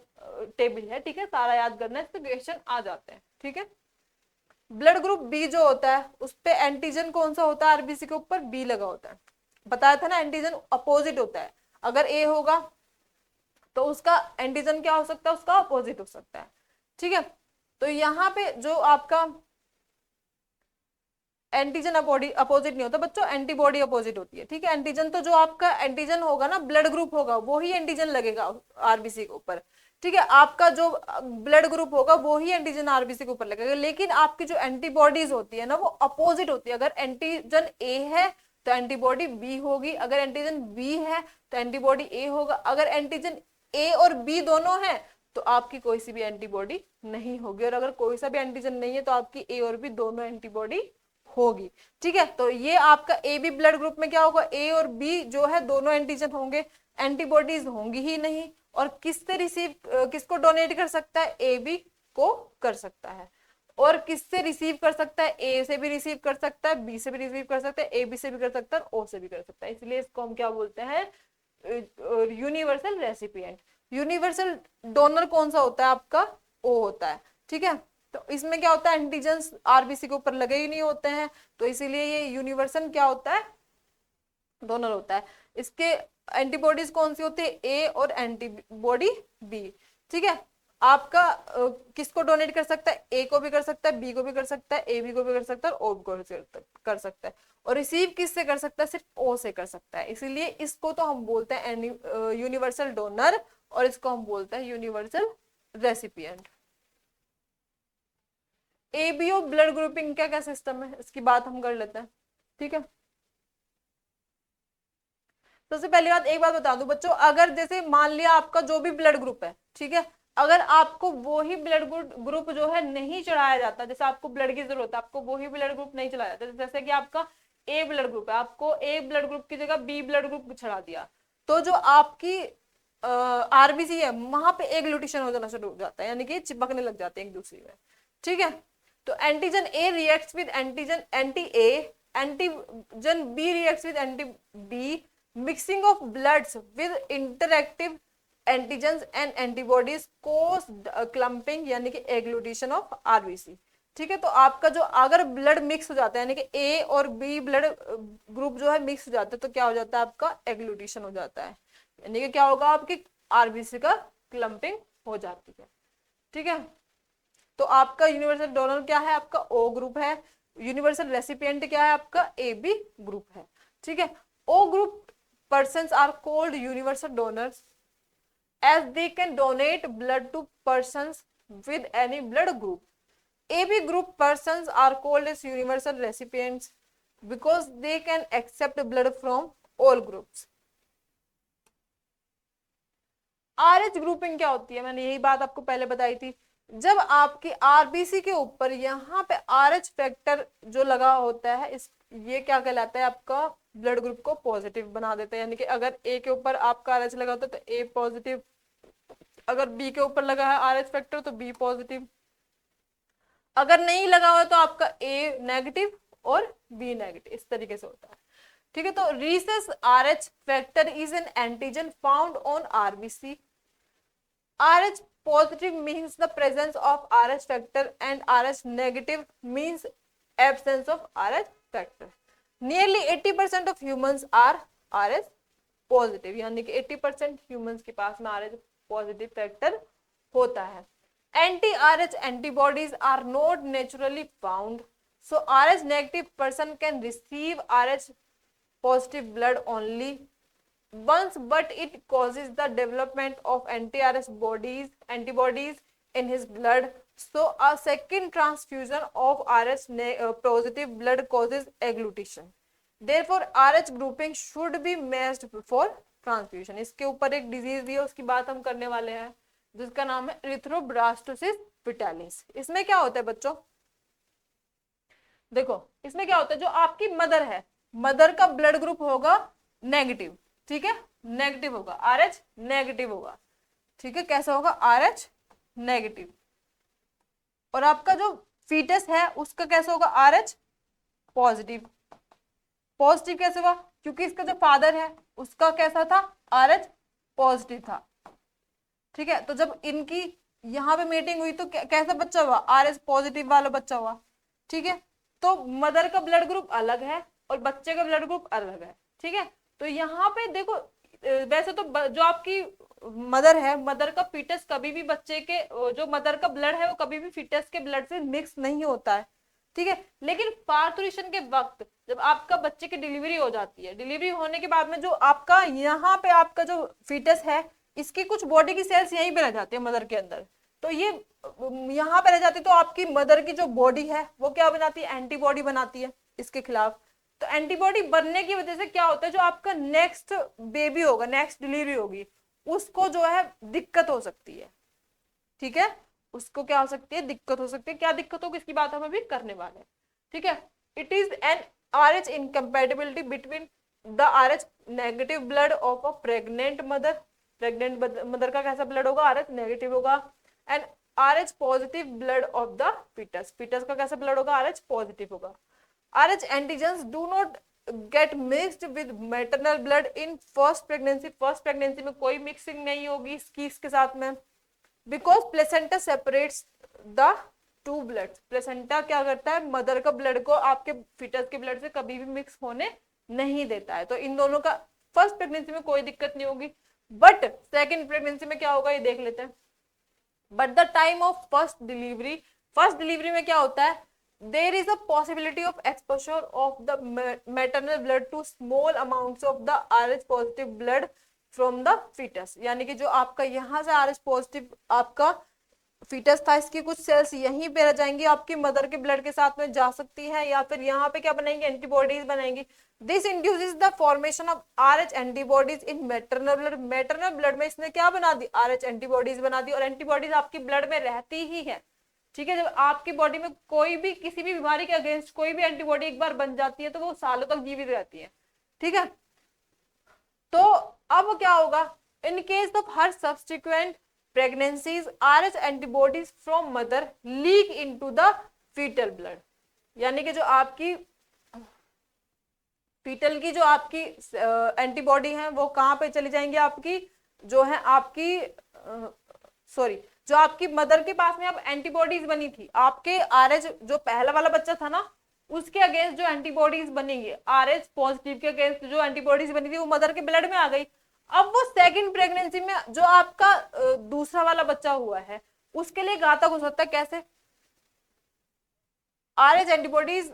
टेबल है, ठीक है, सारा याद करना है, इस पे क्वेश्चन आ जाते हैं, ठीक है। ब्लड ग्रुप बी जो होता है उस पे एंटीजन कौन सा होता है, आरबीसी के ऊपर बी लगा होता है, बताया था ना, एंटीजन अपोजिट होता है, अगर ए होगा तो उसका एंटीजन क्या हो सकता है, उसका अपोजिट हो सकता है, ठीक है। तो यहाँ पे जो आपका एंटीजन अपोजिट नहीं होता बच्चों, एंटीबॉडी अपोजिट होती है, ठीक है। एंटीजन तो जो आपका एंटीजन होगा ना, ब्लड ग्रुप होगा वो ही एंटीजन लगेगा आरबीसी के ऊपर, ठीक है। आपका जो ब्लड ग्रुप होगा वो ही एंटीजन आरबीसी के ऊपर लगेगा, लेकिन आपकी जो एंटीबॉडीज होती है ना वो अपोजिट होती है। अगर एंटीजन ए है तो एंटीबॉडी बी होगी, अगर एंटीजन बी है तो एंटीबॉडी ए होगा, अगर एंटीजन ए और बी दोनों है तो आपकी कोई सी भी एंटीबॉडी नहीं होगी, और अगर कोई सा भी एंटीजन नहीं है तो आपकी ए और बी दोनों एंटीबॉडी होगी, ठीक है। तो ये आपका ए बी ब्लड ग्रुप में क्या होगा, ए और बी जो है दोनों एंटीजन होंगे, एंटीबॉडीज होंगी ही नहीं, और किससे रिसीव, किसको डोनेट कर सकता है, ए बी को कर सकता है, और किससे रिसीव कर सकता है, ए से भी रिसीव कर सकता है, बी से भी रिसीव कर सकता है, ए बी से भी कर सकता है, ओ से भी कर सकता है, इसलिए इसको हम क्या बोलते हैं, यूनिवर्सल रेसिपिएंट। यूनिवर्सल डोनर कौन सा होता है आपका, ओ होता है, ठीक है। तो इसमें क्या होता है, एंटीजन आरबीसी के ऊपर लगे ही नहीं होते हैं, तो इसीलिए ये यूनिवर्सल क्या होता है, डोनर होता है। इसके एंटीबॉडीज कौन सी होती है, ए और एंटीबॉडी बी, ठीक है। आपका किसको डोनेट कर सकता है, ए को भी कर सकता है, बी को भी कर सकता है, ए बी को भी कर सकता है, और ओ को कर सकता है, और रिसीव किससे कर सकता है, सिर्फ ओ से कर सकता है, इसीलिए इसको तो हम बोलते हैं यूनिवर्सल डोनर, और इसको हम बोलते हैं universal recipient. ABO blood grouping क्या क्या सिस्टम है, इसकी बात हम कर लेते हैं, ठीक है। सबसे पहली बात, एक बात बता दूं बच्चों, अगर जैसे मान लिया आपका जो भी ब्लड ग्रुप है, ठीक है, अगर आपको वो ही ब्लड ग्रुप जो है नहीं चढ़ाया जाता, जैसे आपको ब्लड की जरूरत है, आपको वो ही ब्लड ग्रुप नहीं चढ़ाया जाता, जैसे कि आपका ए ब्लड ग्रुप है, आपको ए ब्लड ग्रुप की जगह बी ब्लड ग्रुप चढ़ा दिया, तो जो आपकी आरबीसी है वहां पे एग्लूटिशन हो जाना शुरू हो जाता है, यानी कि चिपकने लग जाते हैं एक दूसरे में, ठीक है। तो antigen A reacts with antigen anti A, antigen B reacts with anti B, mixing of bloods with interactive antigens and antibodies cause clumping, यानी कि एग्लूटिशन ऑफ आरबीसी, ठीक है। तो आपका जो अगर ब्लड मिक्स हो जाता है, यानी कि ए और बी ब्लड ग्रुप जो है मिक्स हो जाता है, तो क्या हो जाता है, आपका एग्लूटिशन हो जाता है, यानी कि क्या होगा, आपकी आरबीसी का क्लम्पिंग हो जाती है, ठीक है। तो आपका यूनिवर्सल डोनर क्या है, आपका ओ ग्रुप है, यूनिवर्सल रेसिपिएंट क्या है, आपका ए बी ग्रुप है, ठीक है। O group persons are called universal donors as they can donate blood to persons with any blood group. AB group persons are called as universal recipients because they can accept blood from all groups. RH grouping क्या होती है, मैंने यही बात आपको पहले बताई थी, जब आपकी आरबीसी के ऊपर यहाँ पे RH फैक्टर जो लगा होता है, इस ये क्या कहलाता है, आपका ब्लड ग्रुप को पॉजिटिव बना देता है, यानी कि अगर ए के ऊपर आपका RH लगा होता है तो ए पॉजिटिव, अगर बी के ऊपर लगा है RH फैक्टर तो बी पॉजिटिव, अगर नहीं लगा हुआ तो आपका ए नेगेटिव और बी नेगेटिव, इस तरीके से होता है, ठीक है। तो recess RH factor is an antigen found on RBC. RH positive means the presence of RH factor and RH negative means absence of RH factor. Nearly 80% of humans are RH positive, यानी कि 80% humans के पास में RH positive factor होता है। Anti-RH antibodies are not naturally found, so RH negative person can receive RH positive blood only once, but it causes the development of anti-RH antibodies in his blood, so a second transfusion of RH positive blood causes agglutination, therefore RH grouping should be matched before transfusion. इसके ऊपर एक disease दी है, उसकी बात हम करने वाले हैं, जिसका नाम है इरिथ्रोब्लास्टोसिस फिटालिस। इसमें क्या होता है बच्चों, देखो इसमें क्या होता है, जो आपकी मदर है, मदर का ब्लड ग्रुप होगा नेगेटिव, ठीक है, नेगेटिव होगा, RH नेगेटिव होगा, ठीक है, कैसा होगा, RH नेगेटिव। और आपका जो फीटस है उसका कैसा होगा, RH पॉजिटिव। पॉजिटिव कैसे हुआ, क्योंकि इसका जो फादर है उसका कैसा था, RH पॉजिटिव था, ठीक है। तो जब इनकी यहाँ पे मीटिंग हुई तो कैसा बच्चा हुआ, RH पॉजिटिव वाला बच्चा हुआ, ठीक है। तो मदर का ब्लड ग्रुप अलग है और बच्चे का ब्लड ग्रुप अलग है, ठीक है। तो यहाँ पे देखो वैसे तो जो आपकी मदर है, मदर का फीटस कभी भी बच्चे के, जो मदर का ब्लड है वो कभी भी फीटस के ब्लड से मिक्स नहीं होता है, ठीक है। लेकिन पार्थुरेशन के वक्त जब आपका बच्चे की डिलीवरी हो जाती है, डिलीवरी होने के बाद में जो आपका यहाँ पे आपका जो फीटस है, इसकी कुछ बॉडी की सेल्स यहीं पे रह जाती है मदर के अंदर, तो ये यहाँ पे रह जाती है, तो आपकी मदर की जो बॉडी है वो क्या बनाती है, एंटीबॉडी बनाती है इसके खिलाफ। तो एंटीबॉडी बनने की वजह से क्या होता है, जो आपका नेक्स्ट बेबी होगा, नेक्स्ट डिलीवरी होगी, उसको जो है दिक्कत हो सकती है, ठीक है, उसको क्या हो सकती है, दिक्कत हो सकती है। क्या दिक्कत होगी इसकी बात हम अभी करने वाले हैं, ठीक है। It is an RH incompatibility between the RH negative blood of a pregnant mother, pregnant mother का कैसा ब्लड होगा, RH नेगेटिव होगा, and RH positive blood of the foetus, foetus का कैसा ब्लड होगा, RH पॉजिटिव होगा। RH antigens do not get mixed with maternal blood in first pregnancy, first pregnancy में कोई मिक्सिंग नहीं होगी इसके साथ में, because placenta separates the two blood. Placenta क्या करता है, मदर का ब्लड को आपके फीटस के ब्लड से कभी भी मिक्स होने नहीं देता है। तो इन दोनों का फर्स्ट प्रेगनेंसी में कोई दिक्कत नहीं होगी, बट सेकेंड प्रेगनेंसी में क्या होगा ये देख लेते हैं। But the time of first delivery, first delivery में क्या होता है, there is a possibility of exposure of the maternal blood to small amounts of the RH positive blood from the fetus। यानी कि जो आपका यहाँ से RH पॉजिटिव आपका फीटस था, इसकी कुछ सेल्स यहीं पे रह जाएंगी, आपकी मदर के ब्लड के साथ में जा सकती है, या फिर यहाँ पे क्या बनाएंगे, एंटीबॉडीज बनाएंगी। This induces the formation of RH antibodies in maternal blood. Maternal blood में इसने क्या बना दी, RH एंटीबॉडीज बना दी, और एंटीबॉडीज आपकी ब्लड में रहती ही है, ठीक है। जब आपकी बॉडी में कोई भी किसी भी बीमारी के अगेंस्ट कोई भी एंटीबॉडी एक बार बन जाती है तो वो सालों तक जीवित रहती है, ठीक है। तो अब क्या होगा, in case of her subsequent pregnancies RH antibodies from mother leak into the foetal blood. यानी कि जो आपकी फीटल की जो आपकी एंटीबॉडी है वो कहाँ पे चली जाएंगी, आपकी जो है आपकी सॉरी जो आपकी मदर के पास में अब एंटीबॉडीज बनी थी, आपके RH जो पहला वाला बच्चा था ना उसके अगेंस्ट जो एंटीबॉडीज बनेंगे, RH पॉजिटिव के अगेंस्ट जो एंटीबॉडीज बनी थी वो मदर के ब्लड में आ गई। अब वो सेकंड प्रेगनेंसी में जो आपका दूसरा वाला बच्चा हुआ है उसके लिए घातक हो सकता है। कैसे, RH antibodies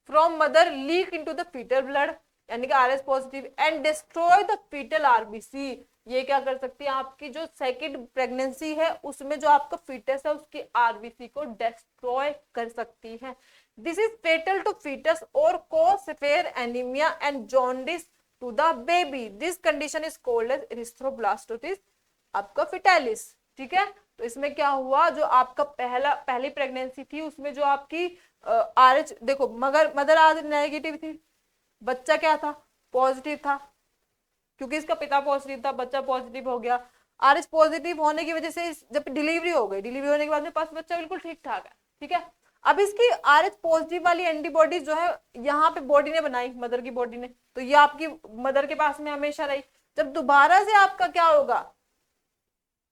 from mother leak into the foetal blood, यानी कि RH positive, and destroy the foetal RBC। ये क्या कर सकती है, आपकी जो सेकंड प्रेगनेंसी है उसमें जो आपका फीटस है उसकी RBC को डिस्ट्रॉय कर सकती है। This is fatal to fetus और cause severe anaemia and jaundice to the baby. This condition is called as erythroblastosis आपका फिटालिस, ठीक है। तो इसमें क्या हुआ, जो आपका पहली प्रेगनेंसी थी उसमें जो आपकी RH देखो, मगर मदर आज नेगेटिव थी, बच्चा क्या था, पॉजिटिव था, क्योंकि इसका पिता पॉजिटिव था, बच्चा पॉजिटिव हो गया। RH पॉजिटिव होने की वजह से जब डिलीवरी हो गई, डिलीवरी होने के बाद में पास बच्चा बिल्कुल ठीक ठाक है, ठीक है। अब इसकी RH पॉजिटिव वाली एंटीबॉडी जो है यहाँ पे बॉडी ने बनाई, मदर की बॉडी ने, तो ये आपकी मदर के पास में हमेशा रही। जब दोबारा से आपका क्या होगा,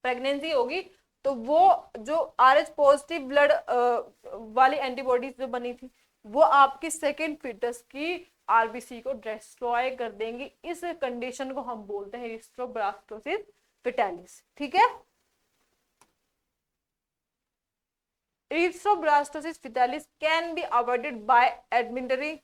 प्रेगनेंसी होगी, तो वो जो RH पॉजिटिव ब्लड वाली एंटीबॉडीज जो बनी थी वो आपकी सेकेंड फीटस की RBC को डिस्ट्रॉय कर देंगी। इस कंडीशन को हम बोलते हैं इरिथ्रोब्लास्टोसिस फिटालिस, ठीक है। Erythroblastosis fetalis can be avoided by administering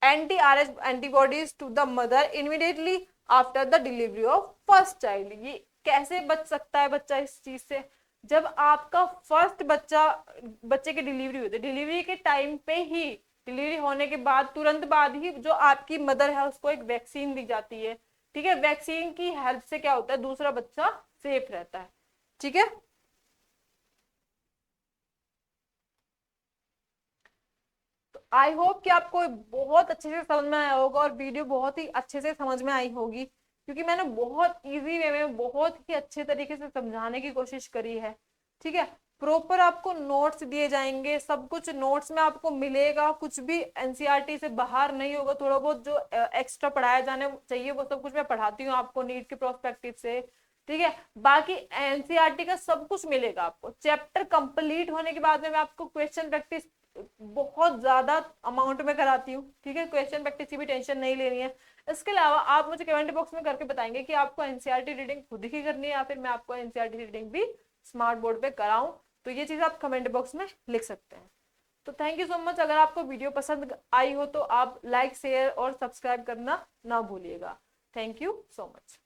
anti-RH antibodies to the mother immediately after the delivery of first child। ये कैसे बच सकता है बच्चा इस चीज से, जब आपका फर्स्ट बच्चे की डिलीवरी होती है, डिलीवरी के टाइम पे ही डिलीवरी होने के बाद तुरंत बाद ही जो आपकी मदर है उसको एक वैक्सीन दी जाती है। ठीक है, वैक्सीन की हेल्प से क्या होता है, दूसरा बच्चा सेफ रहता है। ठीक है, तो आई होप कि आपको बहुत अच्छे से समझ में आया होगा और वीडियो बहुत ही अच्छे से समझ में आई होगी, क्योंकि मैंने बहुत इजी वे में बहुत ही अच्छे तरीके से समझाने की कोशिश करी है। ठीक है, प्रॉपर आपको नोट्स दिए जाएंगे, सब कुछ नोट्स में आपको मिलेगा, कुछ भी एनसीईआरटी से बाहर नहीं होगा। थोड़ा बहुत जो एक्स्ट्रा पढ़ाया जाने चाहिए वो सब कुछ मैं पढ़ाती हूँ आपको नीट के प्रोस्पेक्टिव से। ठीक है, बाकी एनसीईआरटी का सब कुछ मिलेगा आपको। चैप्टर कंप्लीट होने के बाद में मैं आपको क्वेश्चन प्रैक्टिस बहुत ज्यादा अमाउंट में कराती हूँ। ठीक है, क्वेश्चन प्रैक्टिस की भी टेंशन नहीं लेनी है। इसके अलावा आप मुझे कमेंट बॉक्स में करके बताएंगे कि आपको एनसीईआरटी रीडिंग खुद ही करनी है या फिर मैं आपको एनसीईआरटी रीडिंग भी स्मार्ट बोर्ड पे कराऊं। तो ये चीज आप कमेंट बॉक्स में लिख सकते हैं। तो थैंक यू सो मच। अगर आपको वीडियो पसंद आई हो तो आप लाइक शेयर और सब्सक्राइब करना ना भूलिएगा। Thank you so much.